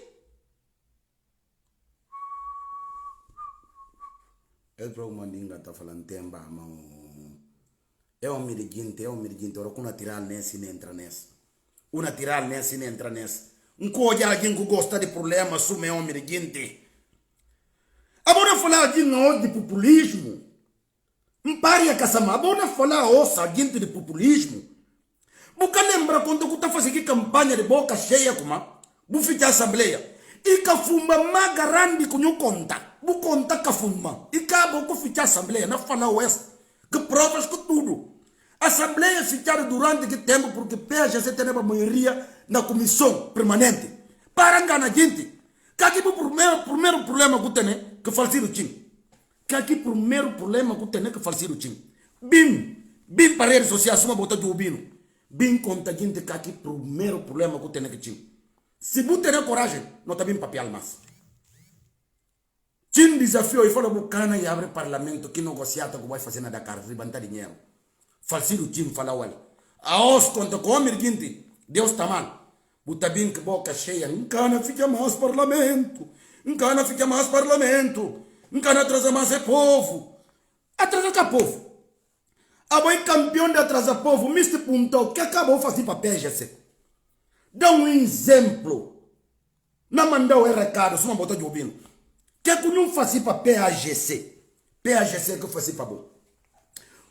Eu estou mandando tá falando temba, mano. É um miriginte. Ora, com tirar nesse e entra nesse. Uma tirar nesse e entra nesse. Coisa alguém que gosta de problema, assume um miriginte. Agora falar de populismo. Impária caçama. Agora falar gente de populismo. Você lembra quando você está fazendo campanha de boca cheia, como? Você fica assembleia. E que fuma magarandi com o conta. Você conta que fuma. E acaba que fica assembleia. Não fala o oeste. Que provas que tudo. Assembleia ficaram durante que tempo porque PGC tem a maioria na comissão permanente. Para enganar gente. Que aqui o primeiro problema que tem que falsir o time. Que aqui o primeiro problema que tem que falsir o time. Bim para redes sociais, uma bota do Ubino. Bim conta gente que aqui o primeiro problema que tem que time. Se você tem coragem, não está bem papel mais. Tinha desafio e fala bucana e abre parlamento que negociata que vai fazer na Dakar, ribantar dinheiro. Falsir o time, fala olha. A os conta com o gente, Deus está mal. Buta bem que boca cheia, encana fica mais parlamento. Encana fica mais parlamento. Encana atrasa mais é povo. Atrasa que é povo. A mãe campeão de atrasar povo, Mr. Punto, que acabou de fazer para PGC. Dá um exemplo. Não mandou o recado, só uma botou de ouvindo. Que não fazia para PAGC. PAGC que fazia para bom.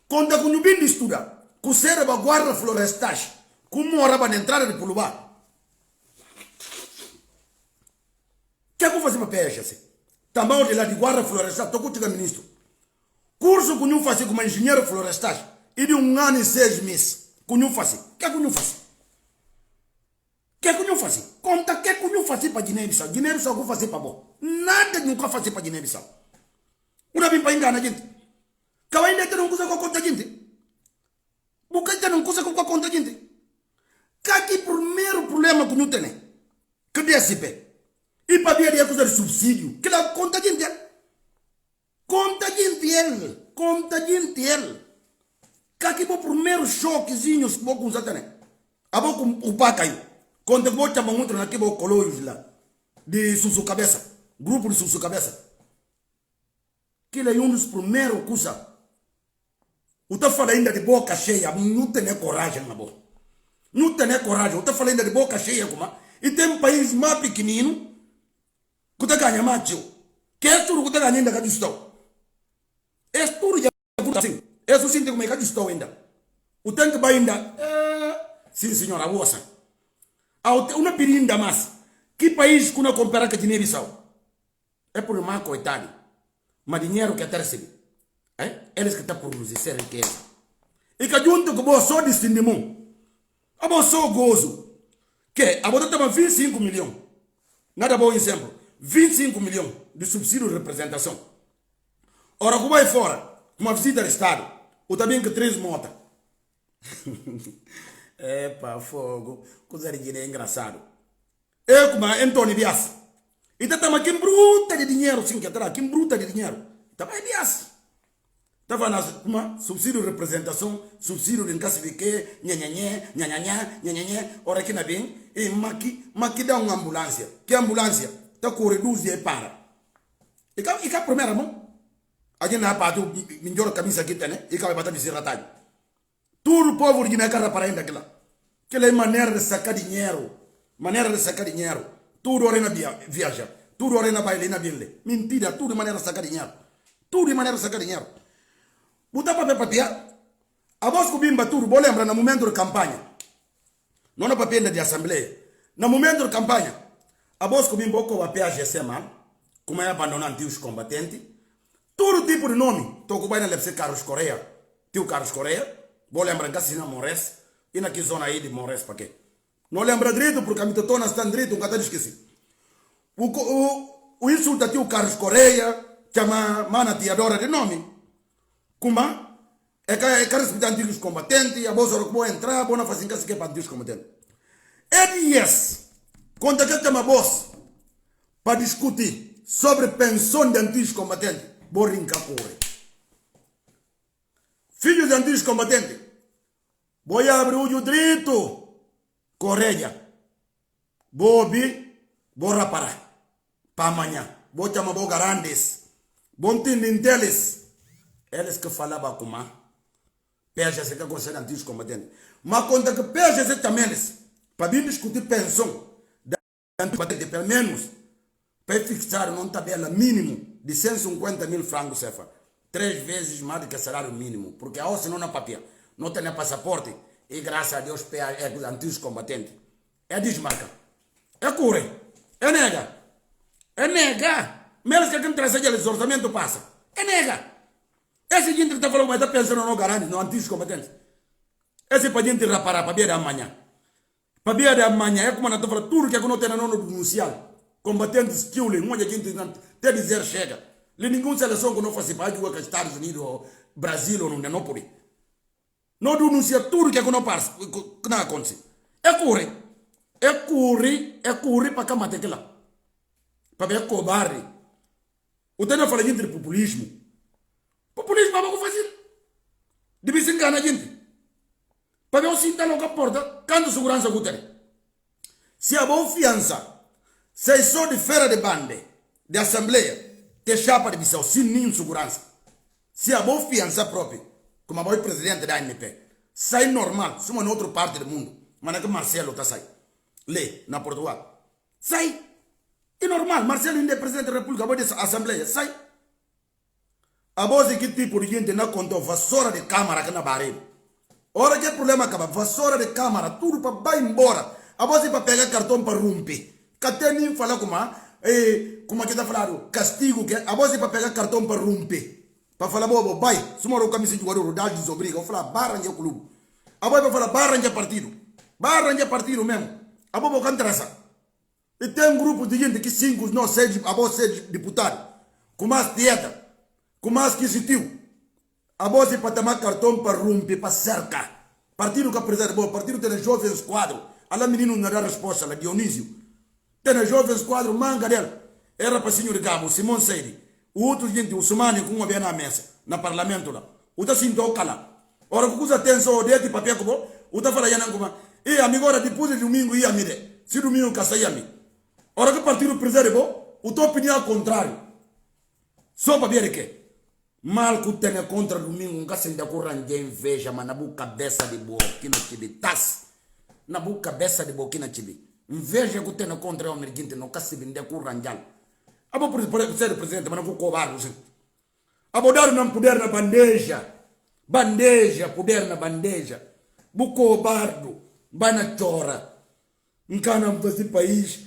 Quando eu não vim estudar, com o cérebro guarda florestais, como morava na entrada de Pulubá. Que eu fazia para PAGC? Também de lá de guarda florestal, estou com o ministro. Curso que não fazia como engenheiro florestais, e de 1 ano e 6 meses, que não fazia. Que não fazia? Que não fazia? Conta que não fazia para Guiné-Bissau. Guiné-Bissau que fazia para bom. Nada nunca fazia para Guiné-Bissau. Uma vez para enganar a gente. Que ainda não usa com a conta gente. Porque ainda não usa com a conta gente. Que aqui o primeiro problema que não tem. Que DSP. E para ver a coisa de subsídio. Que lá conta gente. Conta gente ele. Conta gente ele. Que aqui o primeiro choquezinho que vou usar também. A boca o pá caiu. Quando eu vou chamar outro aqui, vou colar lá. De Sussu Cabeça. Grupo de Sussu Cabeça. Que ele é um dos primeiros coisas. Eu estou falando ainda de boca cheia. Não tem coragem na boca. Não tem coragem. Eu estou falando ainda de boca cheia. Como? E tem um país mais pequenino. Que está ganhando mais. Que é tudo que está ganhando ainda que estou. É tudo que está assim. É só assim como é que estou ainda. O tempo vai ainda. Sim, senhora. Boa. Uma pirinda mais. Que país que não compara com a Guiné-Bissau? É por uma coitado. Mas dinheiro que até recebe. Eles que estão produzindo riqueza. E que junto com o só distinguimento. A bolsa só gozo. Que a bolsa tem 25 milhões. Nada bom exemplo. 25 milhões de subsídio de representação. Ora, que vai fora. Uma visita de Estado. Ou também que 3 motas. Epa, fogo. Coisa de Guiné é engraçado. Eu como Antônio Bias. E tá também que bruta de dinheiro, sim, que atrás, que bruta de dinheiro. Tá bem Bias. Tava na subsídio de representação, subsídio de enclassifique, nhanhanhé. Ora aqui na bem, e maqui dá uma ambulância. Que ambulância? Tá com reduz e para. E cá primeira mão. A gente na parte, melhor camisa aqui, né? E cá vai bater de serratado. Todo o povo de Guiné cara para ainda aquela. Aquela é maneira de sacar dinheiro. Maneira de sacar dinheiro. Tudo hora na viaja. Tudo hora na baile na bile. Mentira, tudo de maneira de sacar dinheiro. Tudo de maneira de sacar dinheiro. Botar papel papel. A voz que bimba tudo, vou lembrar no momento de campanha. Não no papel de assembleia. No momento de campanha. A voz que bimba com o PAGC, como é abandonando os combatentes. Todo tipo de nome. Estou com o baile de Carlos Correia. Tio Carlos Correia. Vou lembrar que assim na Mores. E na zona aí de Mores, para quê? Não lembra direito, porque a mitotona está direito, nunca está esquecido. O insulto aqui, o Carlos Correia, chama mana ti adora de nome. Kuma é que respeitar antigos combatentes, a bolsa que vou entrar, vou na fazer que é para antigos combatentes. Yes, quando que chama boss para discutir sobre pensão de antigos combatentes, vou rincar corre. Filhos de antigos combatentes, vou abrir o direito, correia, vou ouvir, vou raparar, para amanhã, vou chamar vou garantes, vou entender deles, eles que falavam com a peja se que considera antigos combatentes, mas quando que peja se também eles, para vir discutir pensão de antigos combatentes, pelo menos, para fixar uma tabela mínimo de 150 mil francos CFA. 3 vezes mais do que salário mínimo, porque a se não na papel, não tem passaporte, e graças a Deus é antigos combatentes. É desmarca. É cure. É nega. É nega. Mesmo que quem traz aquele orçamento passa. É nega. Esse gente que está falando, mas está pensando no garante, no antigos combatentes. Esse para gente reparar, para ver amanhã. Para ver amanhã, é como nós estamos falando, tudo que não tem no denuncial. Combatentes que uma gente até dizer chega. Lhe nenhuma seleção que não faz parte dos Estados Unidos, ou Brasil, ou não por aí. Não denuncia tudo que não passa, que não acontece. É correr para cá matar aquela. Para ver cobarde. O tema fala gente de populismo. Populismo é algo fácil. Deve se enganar gente. Para ver o cinta logo a porta, quando segurança que tem. Se a boa fiança, se só de feira de bande, de assembleia, te chapa de missão, sem nenhuma segurança. Se a boa fiança própria, como a boa presidente da ANP, sai normal, somos em outra parte do mundo, mas não é que Marcelo está saindo. Lê, na Portugal. Sai. É normal, Marcelo ainda é presidente da República, a boa assembleia, sai. A boa que tipo de gente não contou vassoura de câmara aqui na barreira. Ora que problema acaba, vassoura de câmara, tudo para vai embora. A boa para pegar cartão para romper. Que até nem falar como aqui está falando, castigo, que a voz para pegar cartão para romper. Para falar, bobo, vai, se mora o caminho de guarda, dá desobriga, eu falar, barra de clube. A voz para falar, barra de partido mesmo. A bobo can traça. E tem um grupo de gente que 5, não, 6, a voz 6 deputados, com mais dieta, com mais que sentiu. A voz para tomar cartão para romper, para cercar. Partido que apresenta, bom, partido tem jovens quadro, lá menino não dá resposta, lá Dionísio. Tem jovens quadro, manga dela. Era para o senhor Gabo, Simão Seide. O outro gente, o Sumani, com uma na mesa, no parlamento lá. O da sinto cala. Ora, que usa atenção, o de papel como, o da fala yana como, e amigo, ora, depois de domingo ia me de. Se domingo caça ia me. Ora, que partido preserva, o tua opinião contrário. Só para ver que. Mal que tem contra domingo, um caça ainda corra ninguém veja, mas na boca cabeça de boquina chibi. Tas. Na boca cabeça de boquina chibi. Inveja que tem contra o merginte, não caça de curranjal. Abo por ser presidente, mas não vou covarde. Abo dar não poder na bandeja. Bandeja, poder na bandeja. Bu cobardo, bana chora. Engana fazer país,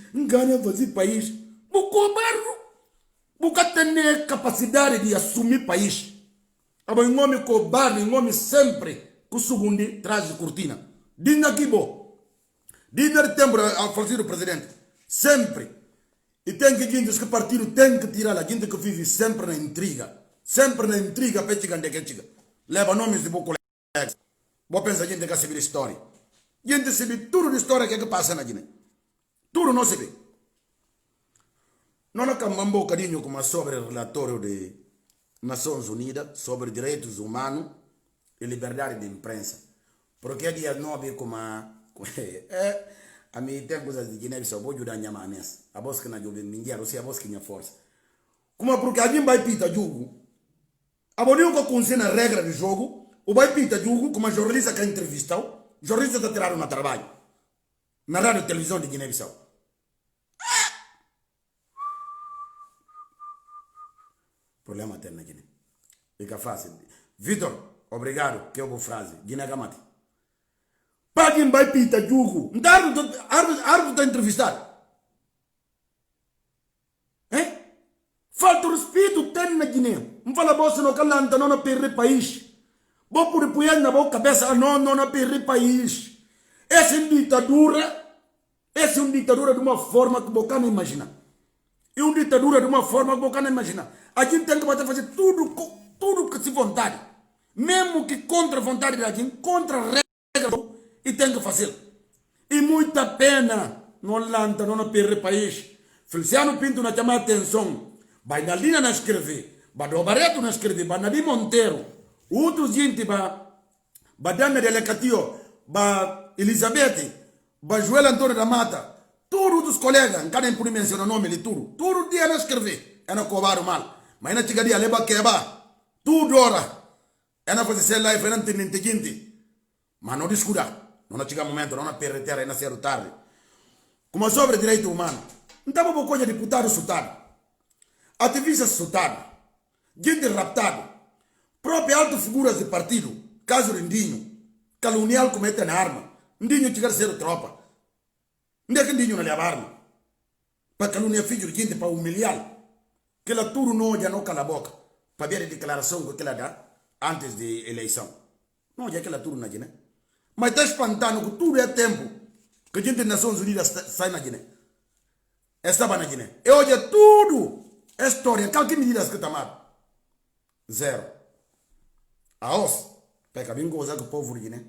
Bu cobardo. Bu tem capacidade de assumir país. Abo um homem cobarde, um homem sempre que o segundo traz de cortina. Diz aqui, bo. Diz tempo a fazer o presidente. Sempre. E tem que gente que o partido tem que tirar a gente que vive sempre na intriga. Sempre na intriga para chegar onde que chega. Leva nomes de boa colegas. Vou pensar gente que se vê história. Gente se vê tudo de história que passa na Guiné. Tudo não se vê. Não acabamos um bocadinho como sobre o relatório de Nações Unidas sobre direitos humanos e liberdade de imprensa. Porque dia 9 como a mim tem coisas de Guiné Bissau, vou ajudar a minha manessa. A voz que não ajuda ninguém, a voz que não força. Como porque alguém vai pita jogo, a boninho que consome a regra do jogo, o vai pita jogo, como a jornalista que entrevistou, jornalista está tirando no trabalho, na rádio e televisão de Guiné Bissau. Problema tem na Guiné. Fica fácil. Vitor, obrigado, que eu frase. Guiné Gamati. Paguem vai pita jogo. Não árbitro está entrevistado. Falta respeito tem na Guiné. Não fala você não calanta, não perder país. Vou por apoiar na boca cabeça, não perder país. Essa é uma ditadura de uma forma que você não imagina. E uma ditadura de uma forma que você não imagina. A gente tem que fazer tudo que se vontade. Mesmo que contra a vontade da gente, contra a regra, e tem que fazer. E muita pena, não lanta, não perde o país. Feliciano Pinto não chama a atenção. Vai na linha não escrever. Vai do Barreto não escrever. Vai na Monteiro. Outros gente, vai Dana de Alecatio, vai Elizabeth, vai Joel Antônio da Mata. Todos os colegas, não querem por mencionar o nome de tudo. Todo dia não escrever. É não cobrar mal. Mas não chega dia, leva quebra. Tudo hora. É não fazer ser live, é não ter gente. Mas não discuta. Não chega momento, não perde terra, é não ser tarde. Como sobre direito humano. Não estava uma coisa deputado sutado. Ativistas sutado. Gente raptado. Próprias altas figuras de partido. Caso Rindinho. Calunial comete na arma. Rindinho chega a ser tropa. Onde é que Rindinho não leva arma? Para caluniar filho de gente, para humilhá-lo. Que ela tudo não já não cala a boca. Para ver a declaração que ela dá antes da eleição. Não, já que ela tudo na Guiné. Mas está espantando que tudo é tempo que a gente das Nações Unidas sai na Guiné. Estava na Guiné. E hoje é tudo é história. Qual que medidas que tomaram? Zero. A os, peca bem coisa que o povo de Guiné.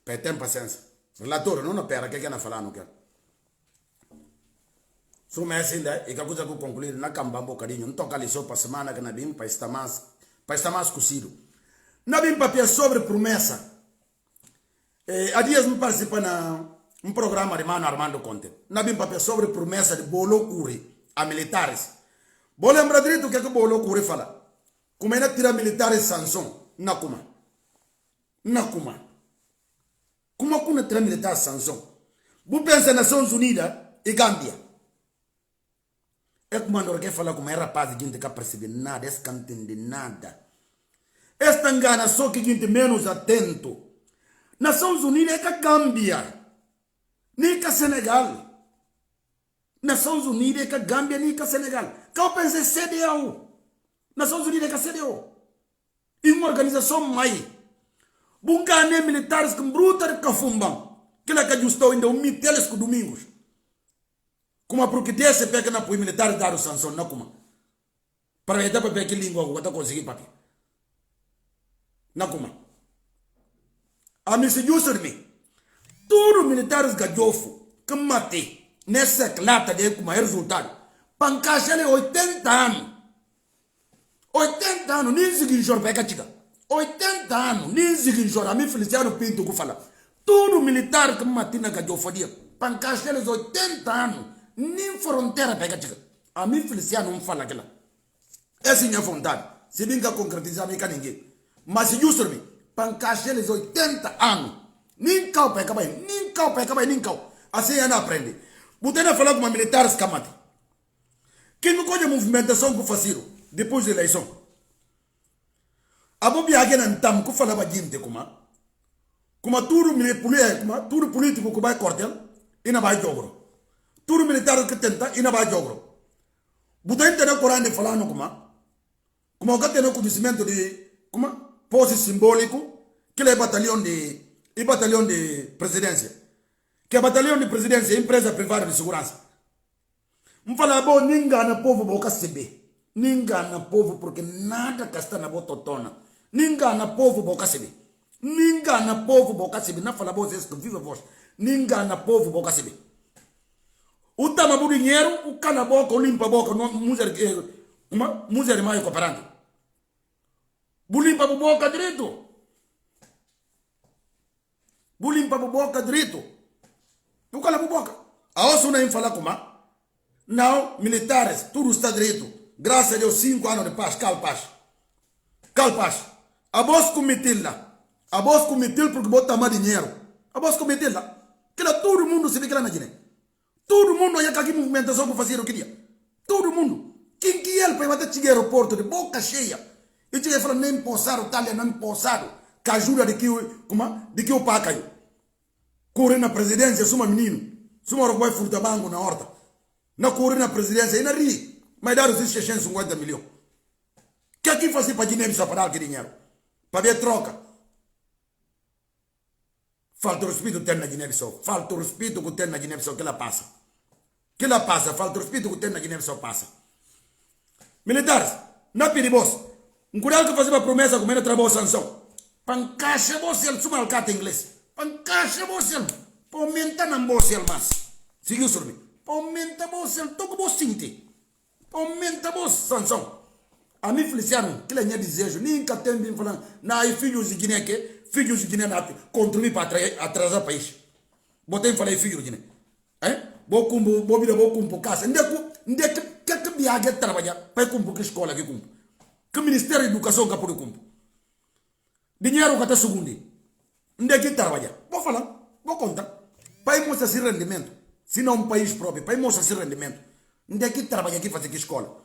Peca tem paciência. Relatório não pera, que é na falar não quer. Suma é assim, e que a coisa que eu concluir na camba um bocadinho. Não toca lição para semana que na bim para estar mais cozido. Na bim papel sobre promessa. Há dias me participa na um programa de Mano Armando Conte. Na bim papel sobre promessa de Bolo Curi a militares. Vou lembrar direito o que é que Bolo Curi fala. Como é que tira militares sanção? Na kuma. Como é que tira militares sanção? Você pensa nas Nações Unidas e Gâmbia. É como a Norge fala como é rapaz de gente que percebe nada, é que não entende nada. Esta engana só que gente menos atento. Nações Unidas é que a Gâmbia, nem que a Senegal. Nações Unidas é que a Gâmbia, nem que a Senegal. Que eu pensei CDAO. Nações Unidas é que a CDAO. E uma organização mais. Bungane militares que bruta de cafumbam. Que é que ajustou ainda um miteles com domingos. Como a porque desse pega na apoio militar dar o sanção, não como. Para evitar para que língua eu vou conseguir papel. Não como. A mim se justifica. Todos os militares gajofo que matei nessa lata de como é resultado. Pancaixa ele 80 anos. 80 anos, nem se guinjor pega chica. 80 anos, nem se guinjor. A mim Feliciano Pinto que fala. Todo militar que matei na gajofaria. Pancaixa eles 80 anos. Nem fronteira pega chica. A mim Feliciano não fala aquela. Essa é a minha vontade. Se bem que concretizar, não tem ninguém. Mas se justifica. Pancaixa eles 80 anos. Nem cau pega bem, nem cau pega bem, nem cau. Assim é não aprende. Você não falar com uma militar escamate. Quem não conhece a movimentação que faziam depois da eleição? A Bobia aqui não tam que falava gente como tudo político que vai cortar e não vai jogro. Tudo militar que tenta e não vai jogro. Você entende o Corão de falando como que tem o conhecimento de pose simbólico que é batalhão de presidência. Que é batalhão de presidência é empresa privada de segurança. Não fala bom, ninguém na povo boca sebe. Ninguém na povo porque nada que está na boca tona. Ninguém na povo boca sebe. Ninguém na povo boca sebe. Não fala bom, vocês que vive a voz. Ninguém na povo boca sebe. O tamabu dinheiro, o cana boca, o limpa boca, música mais cooperante. Bulimpa a boca direito. Bulimpa a boca direito. Tu cala a boca. A osso não fala como. Não, militares, tudo está direito. Graças a Deus, 5 anos de paz, calpaz. Calpaz. A voz comitil lá. A voz comitil porque bota mais dinheiro. A voz comitil lá. Que lá todo mundo se vê que lá na Guiné. Todo mundo olha que aqui movimentação para fazer o que dia. Todo mundo. Quem que é para bater chegar ao aeroporto de boca cheia. E tinha falado nem pousado, talha nem pousado. Que ajuda de que o pacaio. Corre na presidência, suma menino. Suma o vai furtar banco na horta. Na corre na presidência e na ri. Mas dar os 650 milhões. Que aqui fazia para dinheiro só para dar aquele dinheiro? Para ver troca. Falta o respeito que tem na Guiné-Bissau. Falta o respeito que tem na Guiné-Bissau que ela passa. Que ela passa, falta o respeito que tem na Guiné-Bissau passa. Militares, na piribos. Nkudal que fazia promessa com menos trabalho sanção. Pancaixa você ele suma alcate inglês. Pancaixa você ele. Pomenta na você ele mas. Seguiu sobre mim. Pomenta você ele toco você sinti. Pomenta você sanção. A mim Feliciano, que ele tinha desejo, nem que tem bem falando, na filhos de Guiné que filhos de Guiné na contribuir para atrasar o país. Botei falar filhos de Guiné. Hein? Vou vir vou cumprir casa. Onde que viaja trabalhar para cumprir que escola que cumpre. Que Ministério da Educação que pode cumprir. Dinheiro que está segundo. Onde que trabalha? Vou falar, vou contar. Para mostrar esse rendimento. Se não um país próprio, para mostrar esse rendimento. Onde que trabalha aqui fazer que escola?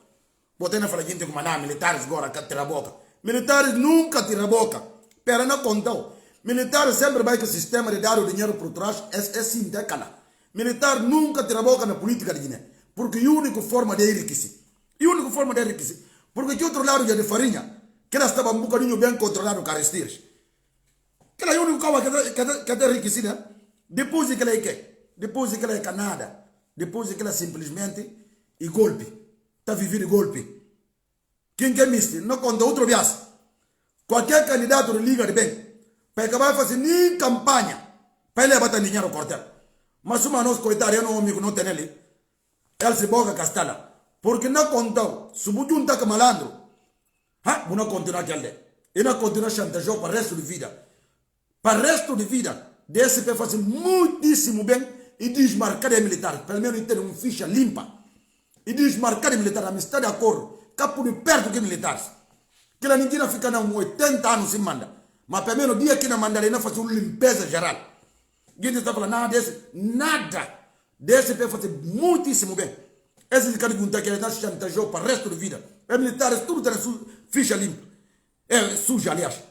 Botei na fala gente como militares agora que tira a boca. Militares nunca tira a boca. Pera não contou. Militares sempre vai que o sistema de dar o dinheiro por trás é sim decala. Militar nunca tira a boca na política de Guiné. Porque é a única forma de enriquecer. É a única forma de enriquecer. Porque que outro lado de farinha, que ela estava um bocadinho bem controlado com Aristides. Que ela é o único que é enriquecido, né? Depois de que ela é que? Depois de que ela é Canadá. Depois de que ela simplesmente e golpe. Está vivendo golpe. Quem quer mister? Não conta outro viés. Qualquer candidato de liga de bem. Para acabar de fazer nem campanha. Para ele bater dinheiro no quartel. Mas uma nossa coitada, eu não amigo, não tem ele. Ele se boga castela. Porque não contou. Se você junta com malandro. Você não continua aquele. E não continua chantageando para o resto de vida. Para o resto de vida. DSP faz muitíssimo bem. E desmarcar de militar. Pelo menos ter uma ficha limpa. E desmarcar de militar. A amistade de acordo. Capo de perto que militares. Que lá ninguém fica não 80 anos sem manda. Mas pelo menos dia que não manda ele não faz uma limpeza geral. Gente está falando nada desse. Nada. DSP faz muitíssimo bem. Esse cara que ele está chantageando para o resto da vida. Os militares tudo tem ficha limpa. É suja, aliás.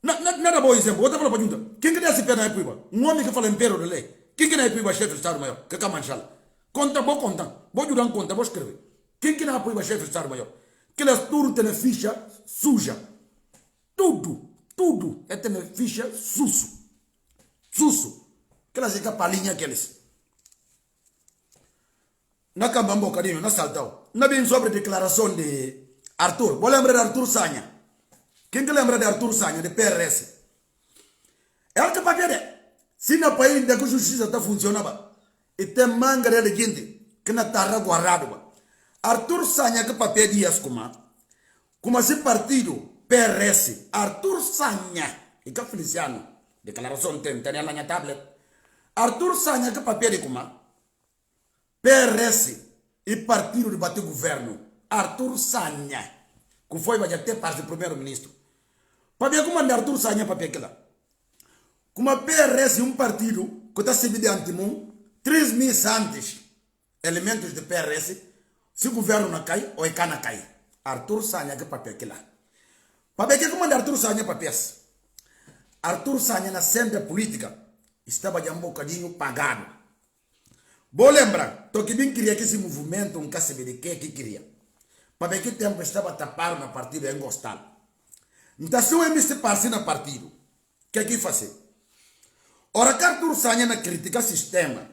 Nada bom exemplo. Outra fala para junta. Quem que DSP na Epuiba? Um homem que fala império de lei. Quem que na Epuiba chefe do Estado-Maior? Que é Manchala. Conta, vou contar. Vou ajudar a conta, vou escrever. Quem que na Epuiba chefe do Estado-Maior? Que elas tudo tem ficha suja. Tudo é tem ficha susso. Que elas ficam palinha aqueles. Na camba um bocadinho, na saltão. Na bem sobre a declaração de Arthur. Vou lembrar de Arthur Sanha. Quem que lembra de Arthur Sanha, de PRS? É o que para ver. Se no país onde a justiça está funcionando, e tem manga de gente que não está guardado. Arthur Sanha que papel dias como esse partido PRS. Arthur Sanha. E que Feliciano. Declaração tem na minha tablet. Arthur Sanha que papel de PRS e partido de bater governo. Arthur Sanha. Que foi para ter parte do primeiro-ministro. Para ver como anda Arthur Sanha para ver aquilo. Como a PRS é um partido que está servindo de antemão, 3 meses antes, elementos de PRS, se o governo não cai, ou é cana cai. Arthur Sanha que para ver aquilo. Para ver como anda Arthur Sanha para ver. Arthur Sanha na cena política estava já um bocadinho pagado. Vou lembrar, tô que bem queria que esse movimento um caso de que queria. Para ver que tempo estava tapado na partido em gostado. Então se eu me passe na partido, o que fazer? Ora que Arthur Sanha na critica sistema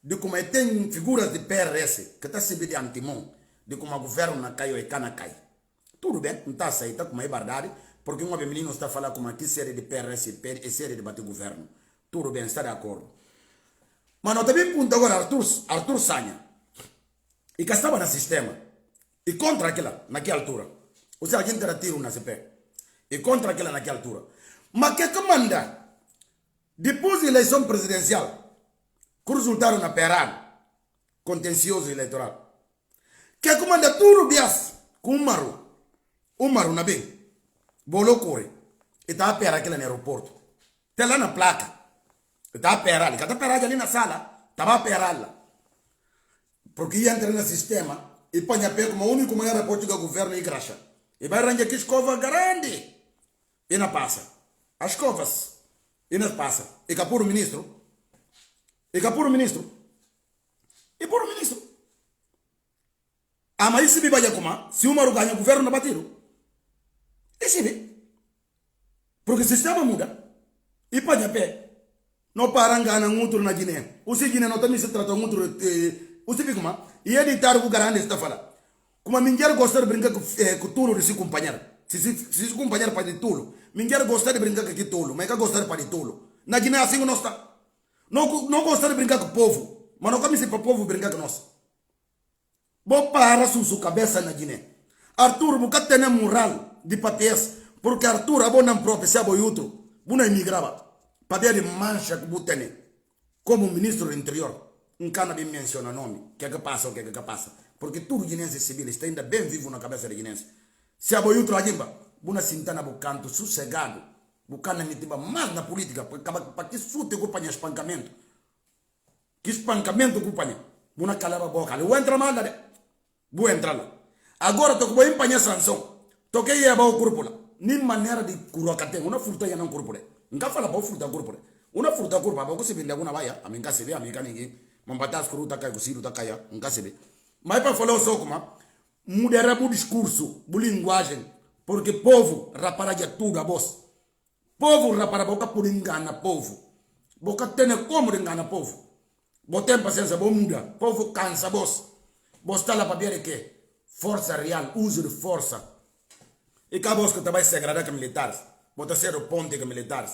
de como tem figuras de PRS que está servindo de antemão, de como o governo não cai ou é cana cai. Tudo bem, não está aceita como é verdade, porque um menino está falando como aqui série de PRS e série de bater governo. Tudo bem, está de acordo. Mas não também ponto agora Arthur Sanha. E que estava no sistema. E contra aquela, naquela altura. Ou seja, a gente era tiro na CP. E contra aquela naquela altura. Mas que manda? Depois da eleição presidencial, que resultaram na Perano, contencioso eleitoral. Que manda tudo bias com o Maru na bem. Bolou corre. E estava a pera aquele no aeroporto. Está lá na placa. Estava a perar ali na sala. Estava a perar lá. Porque ia entrar no sistema e põe a pé como o único maior apoio do governo e graxa. E vai arranjar aqui escova grande. E não passa. As escovas. E não passa. E cá por o ministro. E cá por o ministro. E por o ministro. Ah, mas se me vai como? Se o Maru ganha, o governo não batido. E se vê. Porque o sistema muda. E põe a pé. Não paranga na outro na Guiné. O Guiné não também se trata de outro. O se vê como? E ele está o garante está falando. Como ninguém gosta de brincar com tulo de se companheiro. Se companheiro para de tulo. Ninguém gosta de brincar com que tulo, mas que gosta de para de tulo. Na Guiné assim não está. Não gosta de brincar com o povo, mas não come para o povo brincar com nós. Vou parar sua cabeça na Guiné. Arthur, nunca tem moral de papéis, porque Arthur, a não próprio, se aboiou outro, não emigrava. Papel de mancha que você tem, como ministro do interior, um cana bem menciona nome, o que é que passa, o que é que passa. Porque tudo guinense civil está ainda bem vivo na cabeça de guinense. Se aboiou outro ali, você sentana no canto, sossegado, bucana mitiba mais na política, para que sute companhia espancamento. Que espancamento companhia. Buna calava a boca. Eu entro mal, vou entrar lá. Agora tô com empanhar sanção. Tô que ia o corpo lá. Nem maneira de curacate, uma fruta ia não corpo. Nunca fala para fruta corpo. Uma fruta corpo, para você vender alguma baia, a mim cá se vê, a mim cá ninguém. Mambatas cru tá cai, o ciro tá caia, nunca se vê. Mas para falar só como, mudar o discurso, a linguagem, porque povo rapara de tudo a voz. Povo rapara boca por engana povo. Boca tem como engana povo. Botem paciência, bom muda. Povo cansa vos. Vos está lá para ver que força real, uso de força. E cá vos que também se agradar com militares. Bota ser o ponte com militares.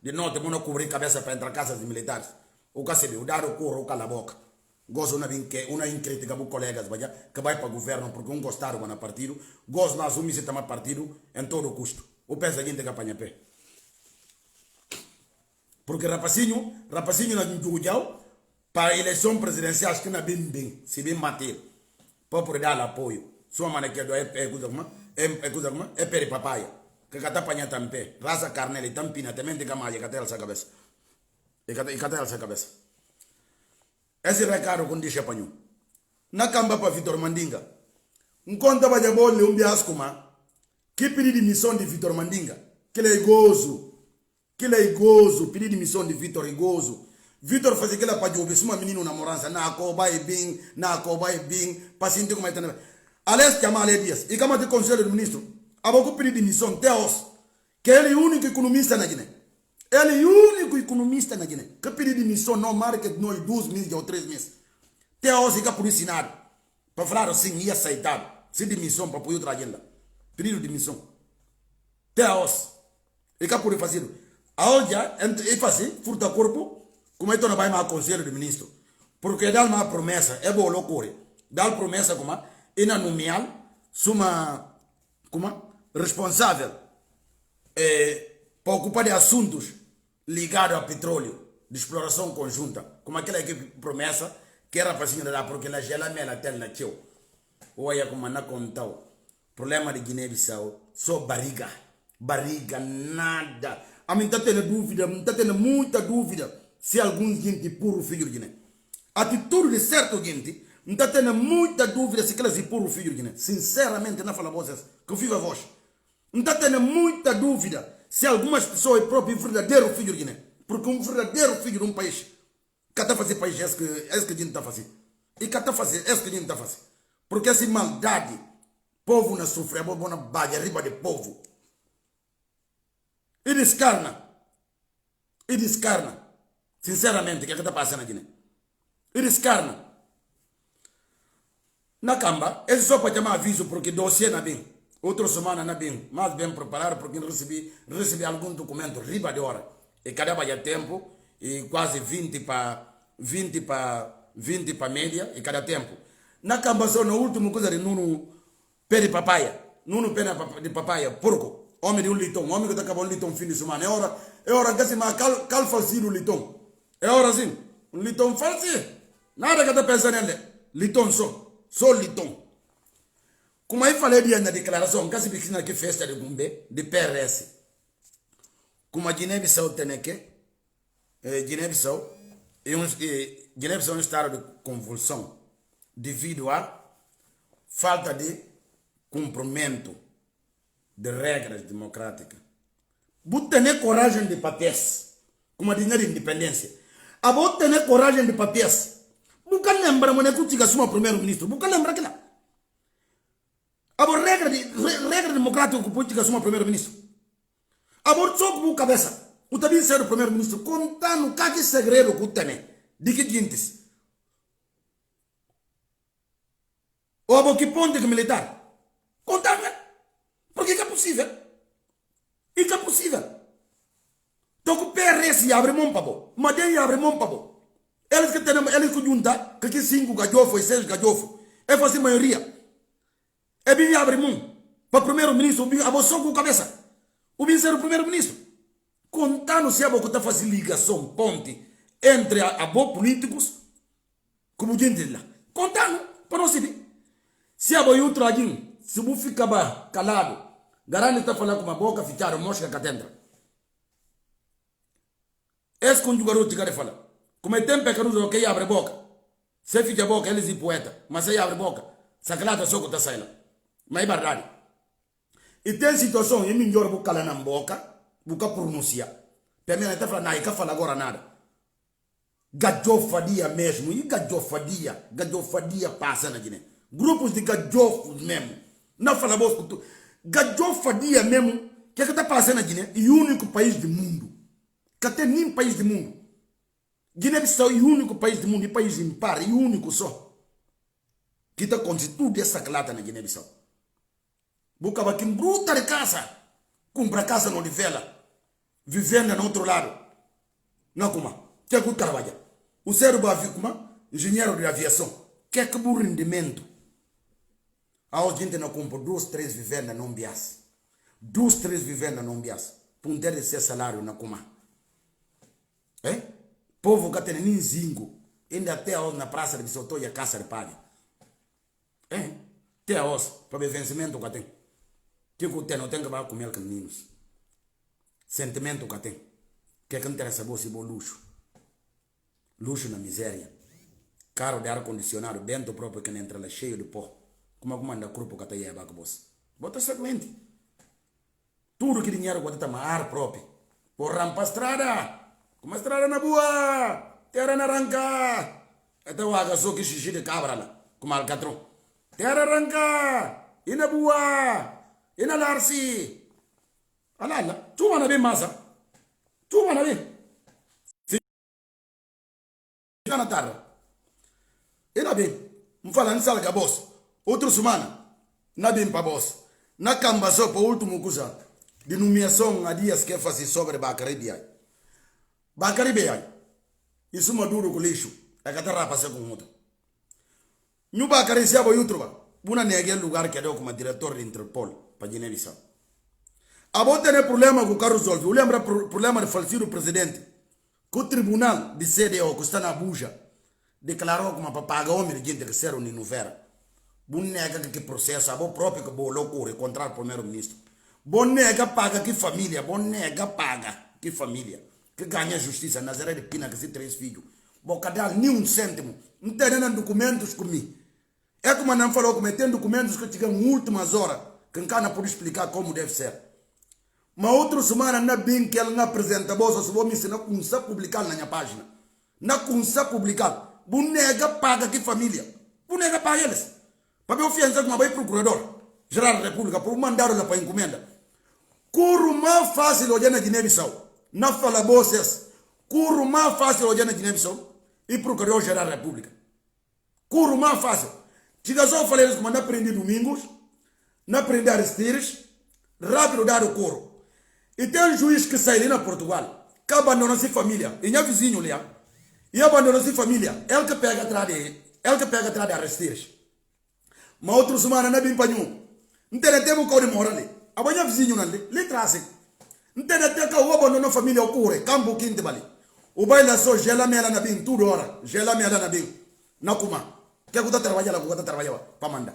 De noite, não cobrir a cabeça para entrar casas de militares. O que se viu, dar o corro, o cala a boca. Gosto uma crítica para os colegas, que vai para o governo porque não gostaram no partido. Gosto de assumir se também partido em todo o custo. O pensa que tem que apanhar pé. Porque rapacinho na Njujau, para a eleição presidencial, acho que não é bem, se bem manter. Para poder dar apoio. Sua maneira que é pere papaya. Que está apanhando também. Raça carne, tampina, também tem que amar, e cadê essa cabeça? E cadê essa cabeça? Esse recado que deixa apanhou. Na camba para Vitor Mandinga. Enquanto vai de boa, um biasco, que pedido de missão de Vitor Mandinga? Que ele é gozo. Pedido de missão de Vitor é gozo. Vitor faz aquela para jogar, uma menina namorança, na cobai bem, paciente como é que aliás, chama Ale Dias, e como é o conselho do ministro, a boca pedido de missão, Teos, que ele é o único economista na Guiné. Que pedido de missão não marca nós 2 meses ou 3 meses. Teos fica por ensinar, para falar assim, e aceitar, se de missão para poder trazer lá. Pedido de missão. Teos, fica por fazer. Aonde é fazer, furta corpo, como é que não vai mais conselho do ministro? Porque dá uma promessa, é bom loucura. Dá promessa como é na nomear uma responsável para ocupar de assuntos ligados ao petróleo, de exploração conjunta, como aquela que promessa que era para a senhora, porque ela já ela tem na teu. Olha como na contou. Problema de Guiné-Bissau, só barriga, nada. A mim está tendo dúvida, muita dúvida. Se algum gente puro filho de Guiné. Atitude de certo gente, não está tendo muita dúvida se elas puro filho de Guiné. Sinceramente, não fala vocês, que eu fico a voz. Não está tendo muita dúvida se algumas pessoas é próprio verdadeiro filho de Guiné. Porque um verdadeiro filho de um país, que está fazendo país, é que a gente está fazendo. E que está fazendo, é que a gente está fazendo. Porque essa maldade, povo não sofre, a boa baga riba de povo. E descarna. Sinceramente, o que está passando aqui? E descarna. Na camba, esse só para chamar aviso porque dossiê não bem. Outra semana não bem. Mais bem preparado porque recebi algum documento riba de hora. E cada vai tempo, e quase 20 para média, e cada tempo. Na camba só na última coisa de Nuno pé de papaya. Nuno pé de papaya, porco. Homem de um litão. Homem que está acabando um litão fim de semana. É hora que se chama cal falsido o litão. É hora sim. Um litão falso. Nada que está pensando nele. Litão só litão. Como aí falei de na declaração, que se piscina que festa de Gumbe, de PRS. Como a Guiné-Bissau tem aqui, Guiné-Bissau é um estado de convulsão devido à falta de cumprimento de regras democráticas. Você tem coragem de papéis, como a dinheiro de independência. A você tem coragem de papéis. Você lembra que você é o primeiro-ministro? Você lembra que lá? A regra democrática que você é o primeiro-ministro. A você só com a cabeça. Você também ser o primeiro-ministro. Contando cada segredo que você tem. De que gente? Ou abo que ponte militar. Contame. Porque é possível. É possível. Então o PRS abre mão para bo. Mas tem abre mão para bo. Eles que juntam, que 5 gajofos e 6 gajofos. É fazer maioria. É bem abre mão. Para o primeiro-ministro, a bolsa com cabeça. O bem ser o primeiro-ministro. Contando se a boca está fazendo ligação, ponte, entre a boa políticos, como gente lá. Contando, para não se ver. Se a boa outro alguém, se você ficar calado, garante está falando com a boca, ficar mosca catendra. Esse conjugador de cara fala. Como é tempo que não que abre boca. Se fica a boca, eles são poeta. Mas se abre boca, sacalada só que está saindo. Mas é verdade. E tem situação, é melhor você calar na boca, você pronunciar. Para mim, não está falando nada, não fala agora nada. Gajofadia mesmo, e gajofadia passa na Guiné. Grupos de gajofos mesmo. Não fala boca. Gajofadia mesmo, que está passando na Guiné, é o único país do mundo. Que tem nenhum país do mundo. Guiné-Bissau é o único país do mundo, é país impar, é o único só. Que está constituído essa clata na Guiné-Bissau. Bucava aqui bruta de casa. Compra casa no Olivela. Vivenda no outro lado. Não como. Que é que trabalha? O cérebro vai como engenheiro de aviação. Que é que o rendimento? A gente não compra 2, 3 vivendas não bias. 2, 3 vivendas não bias. Para um ter esse salário na como. Povo que tem nem zingo. Ainda até na praça de Soto e a casa de paga. Até hoje, para o vencimento que tem. Que eu tenho, não tenho que comer com meninos. Sentimento que tem. Que é que interessa você bom luxo. Luxo na miséria. Carro de ar-condicionado, bento próprio que não entra lá cheio de pó. Como é que manda grupo que está aí abaixo, boss? Bota segmente. Tudo que dinheiro que está ar próprio. Por rampa estrada. Como a estrada na boa. Terra na arranca. Até o agaçou que xixi de cabra lá. Como alcatrão. Terra arranca. E na boa. E na larsi. Alala. Tu vai bem massa. Tu vai bem. Fica na tarde. E na bem. Me fala em salga, boss. Outro semana. Na bem para boss. Na camba só para o último coisa. De nomeação a dias que fazer sobre Bacaribe. Bacaribe. Isso maduro com lixo. É que terra passa com outro. No Bacaribe se abo YouTube. Buna nega lugar que deu como diretor de Interpol. Para Guiné-Bissau. Abo tem problema com o carro resolve. Eu lembro problema de falecido presidente. Que o tribunal de CDO que está na Abuja declarou como para pagar o homem de gente que será no Vera. Bom nega que processo, abo próprio que boa loucura contra o primeiro-ministro. Bom nega paga que família, bom nega paga que família. Que ganha justiça, Nazaré de Pina que se 3 filhos. Bom, cadê nem um cêntimo? Não tem nem documentos comigo. É como não falou que tem documentos que chegam últimas horas. Que não pode explicar como deve ser. Mas outra semana não bem que ela não apresenta a bolsa, se vou me ensinar com se publicar na minha página. Não com se publicar. Bonega paga que família. Bonega paga eles. Para ver o fiança com uma procurador geral da República, por mandar lá para encomenda. Curro mais fácil hoje na Guiné-Bissau. Não fala bolsas. Curro mais fácil hoje na Guiné-Bissau e procurador geral da República. Curro mais fácil. Chega só falei eles como não aprendi domingos, não aprendi Aristides, rápido dar o coro. E tem um juiz que sai ali na Portugal, que abandonou sua família, e minha vizinho ali, e abandonou sua família, ele que pega atrás dele, ele que pega atrás de Aristides. Mas outro semana não é bem para nenhum. Não tem até um código moral ali. A minha vizinho ali, lhe traz. Não tem até que o abandonou a família ao cura, campo quente ali. O baile só gela mela na bem, tudo hora, gela mela na bem. Não kuma. Que eu trabalho lá, que eu trabalho para mandar.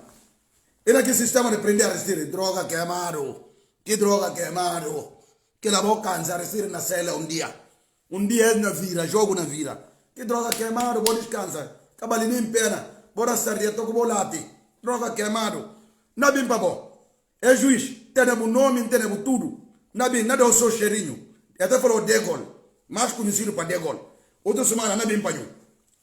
E naquele sistema de prender Aristides, droga queimado, que droga queimado. Que la boca cansa Aristides na cela um dia. Um dia é na vira, jogo na vira. Que droga queimado, vou descansar. Cabalinho em pena, bora sair, tô com bolate. Droga queimado. Não bem para bom. É juiz, tem o nome, tem tudo. Não bem, nada o seu cheirinho. Até falou De Gaulle, mais conhecido para De Gaulle. Outra semana não bem para nenhum.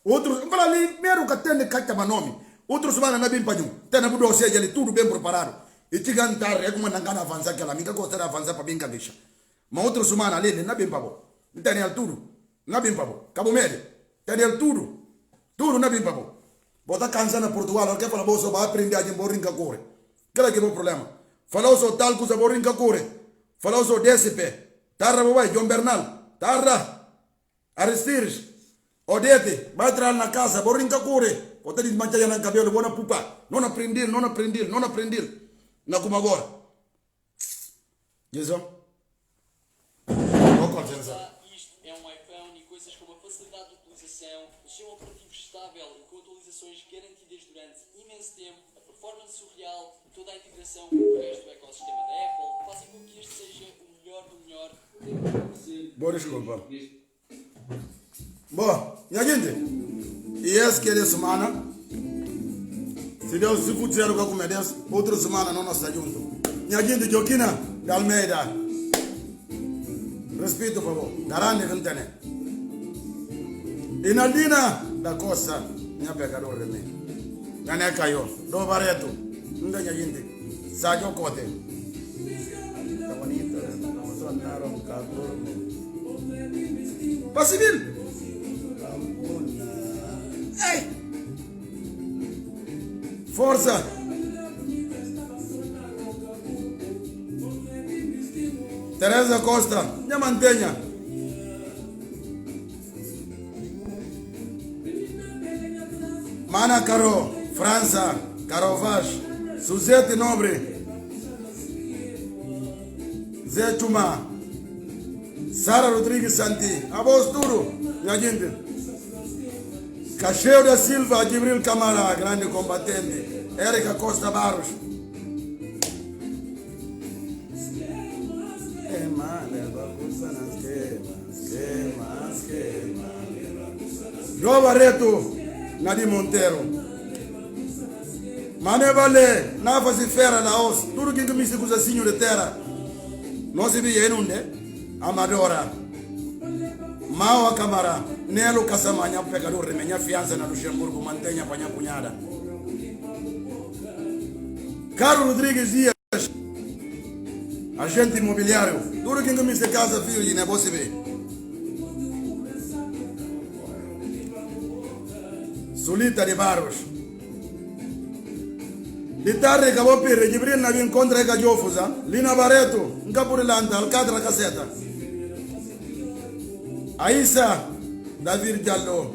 Outro, fala ali, primeiro que tem que nome. Outra semana não bem para nenhum. Tem o dossiê ali, tudo bem preparado. E chegando tarde, é como não ganha avançar aquela amiga, gosta de avançar para bem cabeça. Mas outra semana ali, não bem para bom. Não tem tudo. Não bem para bom. Cabo Médio, tem tudo. Tudo não bem para bom. Bota cansa na Portugal, que fala bolso vai aprender a borinca corre. Que é que é o problema? Falou só tal coisa borinca corre. Falou só DSP. Tarra vai João Bernal. Tarra. Aristides. Odete, vai entrar na casa, borinca corre. Bota de mancha na cabelo, bona pupa. Não aprender. Na como agora. Jesus. Isto é um iPhone e coisas como a facilidade de utilização, o sistema operativo estável e com atualizações garantidas durante imenso tempo, a performance surreal e toda a integração com o resto do ecossistema da Apple fazem com que este seja o melhor do melhor. Boa desculpa. Boa, minha gente. E esse que é de semana. Se Deus se puder com a Deus, outra semana não está junto. Minha gente, Joaquina de Almeida. Respeito, por favor. Garante que não tem. Inaldina da Costa. Minha pecador de mim. Minha caiu. Do Barreto. Não tem gente. Sádio Cote. Está bonita. Vamos andar um calor. Para civil. Ei! Força! Teresa Costa, me mantenha. Mana Caro, França, Carovaz, Suzette Nobre, Zé Chuma, Sara Rodrigues Santi, Abosturo, minha gente. Cacheu da Silva, Gibril Camara, grande combatente, Érica Costa Barros. João Barreto, Nadim Monteiro. Mané Vale, Nava Fera da Os, tudo que me se usa assim de terra. Não se vê em onde? Amadora. Maua Camara, Nelo Casamanha, pecador, minha fiança na Luxemburgo, mantenha para minha cunhada. Carlos Rodrigues Dias, agente imobiliário, tudo que me se casa, filho de negócio vê. Solita de Barros. De tarde acabou per Gibril na vim contra a Jofusa, Lina Barreto, Ncapurilanta, Alcatra Caseta. Aissa, David Jallo.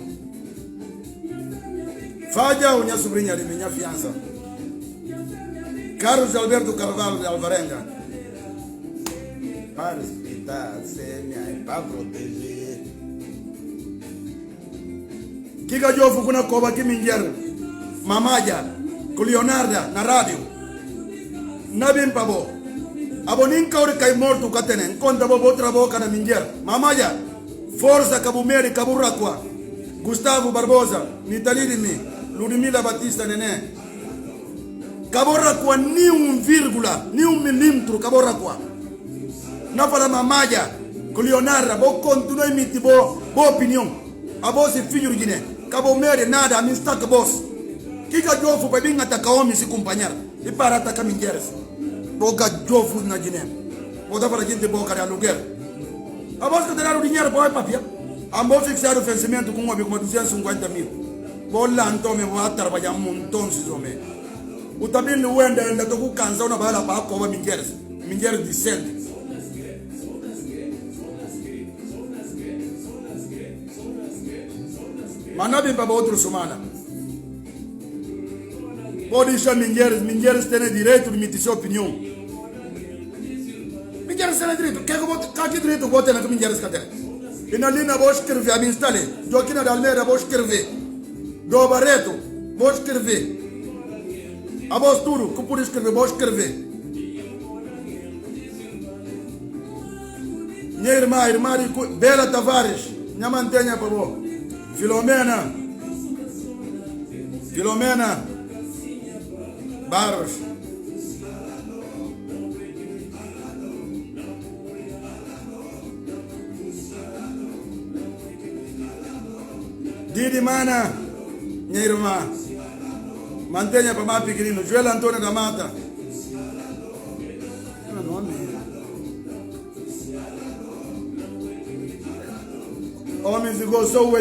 Faja, minha sobrinha de minha fiança. Carlos Alberto Carvalho de Alvarenga. Para respeitar, senha, para proteger. Kika Jofu kuna koba kiminjer. Mamaja, com Leonarda na rádio. Nabin pabo. Abonin kauri kai morto katenen. Conta bobo outra boca na minjer. Mamaja. Força Cabumeri Caburacua, Gustavo Barbosa, Nitalini, Ludmila Batista Nené. Caburacua, ni vírgula, ni milímetro, Caburacua. Na fala Mamaja, com Leonardo, vou continuar emitir boa opinião. A voz é filho de Guiné. Cabumeri, nada, a mim está com voz. Que Jofu vai vir atacar homens e companheiros. E para atacar minheiras. Boca Jofu na Guiné. Vou dar para a gente boca de aluguel. A voz que terá o dinheiro para o papel. A vou fixar o vencimento com uma com 250 mil. Vou lá então me vou trabalhar um montão de homens. O também não anda ainda tô com canção na bala para cobrar minheiras decentes. Mas não vem para outra semana. Pode deixar minheiras têm direito de emitir sua opinião. Minheiras têm direito. Que direito vou ter na minheiras que tem? E na linha vou escrever, a mim instale. Joaquina de Almeida vou escrever. Do Barreto vou escrever. A voz tudo, que por escrever, vou escrever. Minha irmã Bela Tavares, minha mantenha, por favor. Filomena Barros. Didi Mana, minha irmã. Mantenha para mais pequenino. Joel Antônio da Mata. Homens de gosto, sou o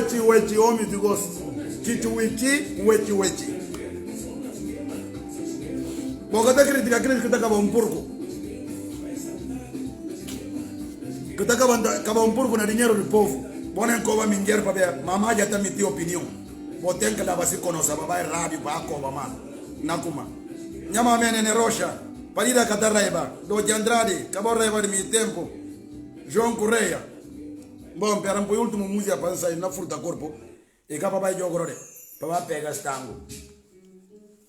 eti, homens de gosto. Chichuichi, wechi. Bogota crítica que te acaba un porco. Que te acaba un porco na dinheiro do povo. Bonem cova minguer para ver. Mamãe já tem minha opinião. Botem que lá vai se conhecer, vai rádio, vai cova mano. Nakuma. Nhama menene rocha. Parida Catarraiba, do de Andrade, acabou de meu tempo. João Correia. Bom, pera um último música para sair na fruta corpo. E cá papai jogou para pegar estango.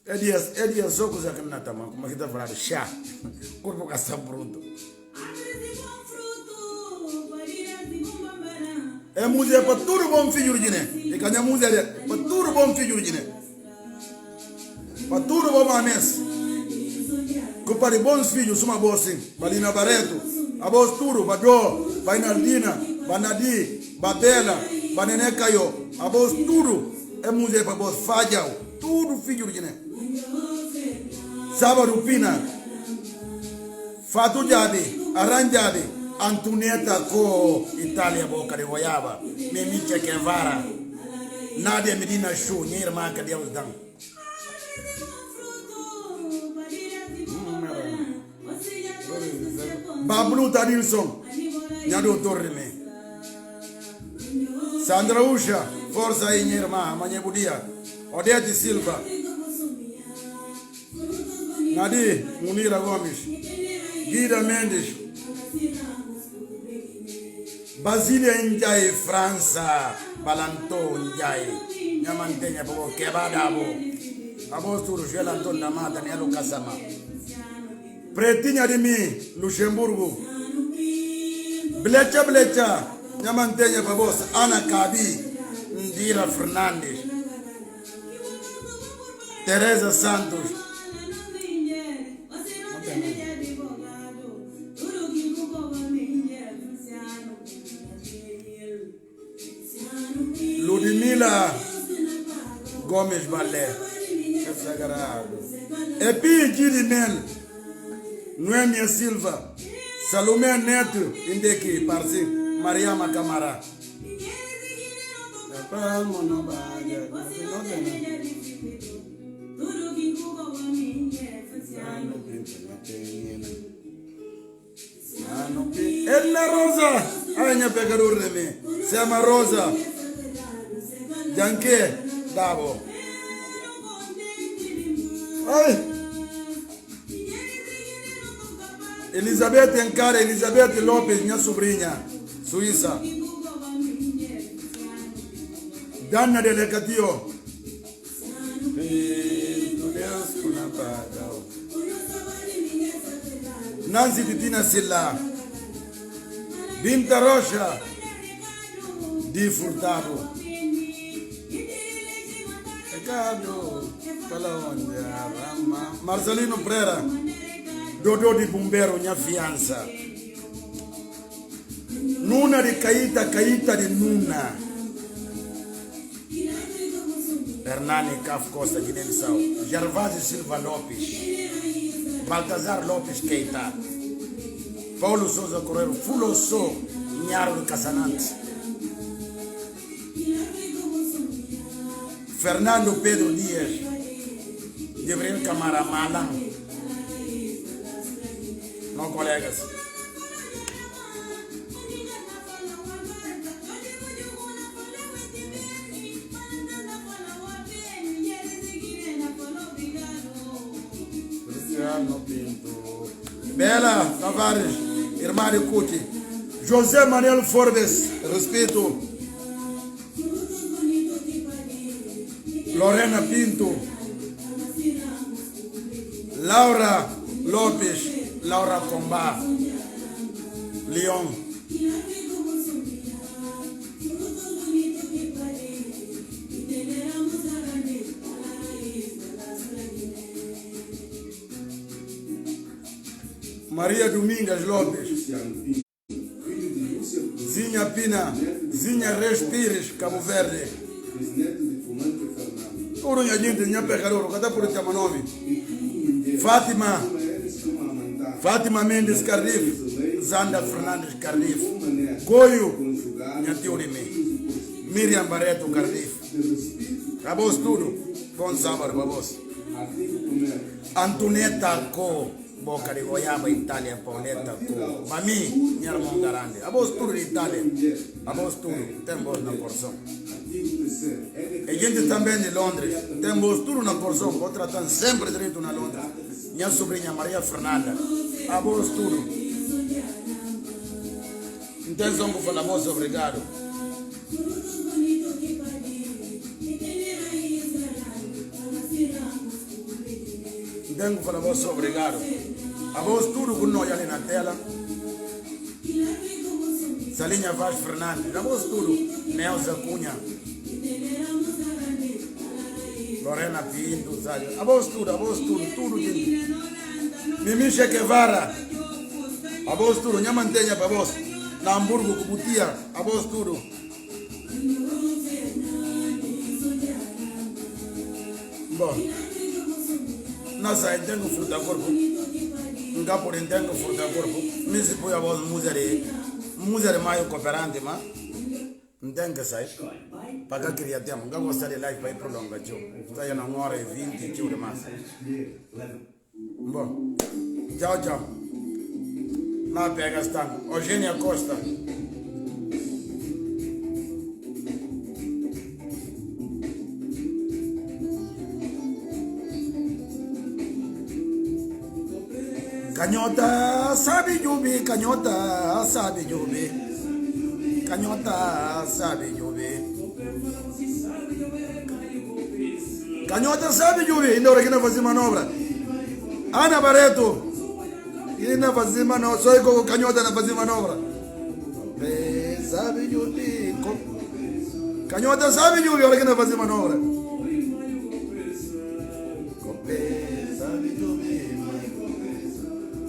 É dia só coisa que não tá, como que tá falando, chá. Corpo caça bruto. É música para tudo bom filho de né. E cadê a música para tudo bom filho de né. Para tudo bom ames. Que para bons filhos, uma boa sim. Balina Barreto, a boa Turo, Badô, Bainaldina, Banadi, Babela, Banene Caio, a boa Turo, é música para boa Fajal, tudo filho de né. Sábado Pina, Fatu Jabi, Aranjabi, Antonieta Co, Itália Boca de Goiaba, Memicha Guevara, Nadia Medina Show, minha irmã que Deus dá. Bablu Tanilson, minha doutora me. Sandra Usha, força aí, minha irmã, amanhã é dia. Odete Silva. Nadi, Munira Gomes. Guida Mendes. Basília Njai, França. Balanto Njai. Minha mantenha, por quebrada, a voz tudo, Gela Antônio da Mata, Nelo Cassama. Pretinha de mim, Luxemburgo. Blecha, minha mantenha para você, Ana Cabi, Ndira Fernandes, Teresa Santos. Ludmila Gomes Balé. É sagrado. Epi Girimel. Noemia Silva, Salomé Neto, Indeki, Parsi, Mariama Camara. Ella Rosa, Aina Pegarur de me, Sema Rosa, Janke, Dabo. Ai! Elizabeth Encara, Elizabeth Lopes, minha sobrinha, Suíça. Dana de Lecatio. Nancy Titina Silla. Binta Rocha. Di Furtado. Marcelino Prera. Dodo di Bumbero, minha fiança. Nuna de Caíta de Nuna. Hernani Caf Costa, Guiné-Bissau. Gervásio Silva Lopes. Baltazar Lopes Keita. Paulo Souza Correiro. Fuloso, Nharo do Cassanante. Fernando Pedro Dias. Gabriel Camara Malan. Não, colegas. Bela Tavares, irmã de Cuti. José Manuel Forbes, respeito. Lorena Pinto. Laura Lopes. Laura Comba, Leon. Maria Domingas Lopes, Zinha Pina, Zinha Reis Pires, Cabo Verde. Tudo minha gente, minha pecadora, cada por esse nome. Fátima Mendes Carrif, Zanda Fernandes Carrif, Goio, minha tio de mim, Miriam Barreto Carrif, A vos tudo. Bom sábado para vos. Antoneta Co. Boca de Goiaba, Itália, Pauleta Co. Mami, minha irmã grande. A vos tudo de Itália. A vos tudo. Tem vos na porção. E gente também de Londres. Tem vos tudo na porção. Vou tratar sempre direito na Londres. Minha sobrinha Maria Fernanda. A vos tudo. Intenção para falar vos obrigado. Tenho que falar a vos obrigado. A vos tudo que nós ali na tela. Salinha Vaz Fernandes. A vos tudo. Nelza Cunha. Lorena Pinto. Sabe? A vos tudo, tudo. Gente. Mimi Che Guevara. A vos tudo. Minha mantenha para vos. Na Hamburgo, Cubutia. A vos tudo. Bom. Nasa entendo fruta corpo. Nunca por entendo fruta corpo. Me se põe a voz música mais cooperante, mas entende que sai. Para que queria ter, nunca gostar de live para ir prolongar, tio. Está aí na 1h20, tio, demais. Bom, tchau. Na pega está. Eugênia Costa. Canhota sabe jubi, canhota sabe jubi. Canhota sabe jubi. Canhota sabe jubi. Ainda hora que não fazia manobra. Ana Barreto. E não fazia manobra. Só eu com canhota não fazia manobra. Sabe jubi. Canhota sabe jubi. Hora que não fazia manobra.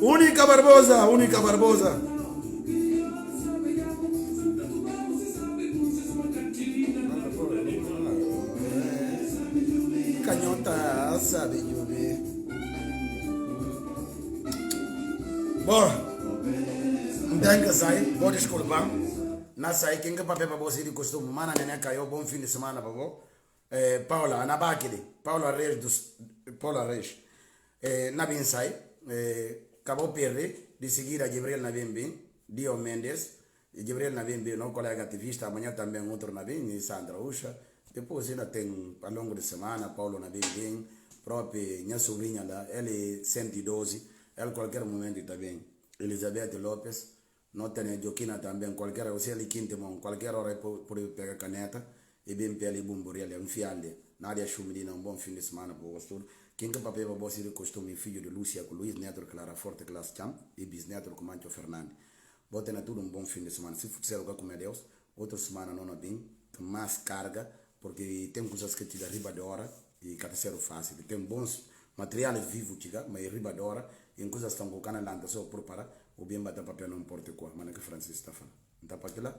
Única Barbosa. Canhota sabe jubi. Bom, tem que sair, vou desculpar. Na sair, quem que papel para você de costume? Mana neném caiu, bom fim de semana para você. Paula, Anabakili, Paula Reis. Na bem sai. Acabou perder, de seguir a Gabriel Navimbi, Dio Mendes, e Gabriel Navimbi, nosso colega ativista, amanhã também outro Navimbi, Sandra Ucha. Depois ainda tem, ao longo de semana, Paulo Navimbi, própria minha sobrinha lá, ele 112, ela qualquer momento também, Elizabeth Lopes, não tem Joquina também, qualquer hora, se ele quinto, qualquer hora pode pegar caneta, e bem pele bumburi, ele enfiar-lhe, Nádia Chumilina, bom fim de semana para vocês. Quem que papel para você de costume, filho de Lúcia, com Luiz Neto, Clara Forte, Classe Cham, e bisneto com Mancho Fernandes. Botem na tudo bom fim de semana. Se for o que com Deus, outra semana não é bem, mais carga, porque tem coisas que te dá riba de hora, e que ser fácil. Tem bons materiais vivos, mas riba de hora, e coisas estão colocando lá, então só preparar, o bem bater papel não importa qual, mas que Francisco está falando. Então, para aquilo,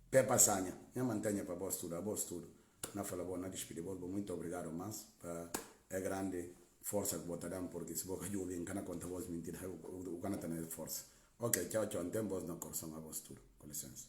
Pepa Sanha, minha mantenha para vós tudo, na fala boa, na despedida, muito obrigado, mas é grande força que botarão, porque se você jogar em cana contra vós mentira, o cana tem força. Ok, tchau, não tem voz na corção a vós tudo, com licença.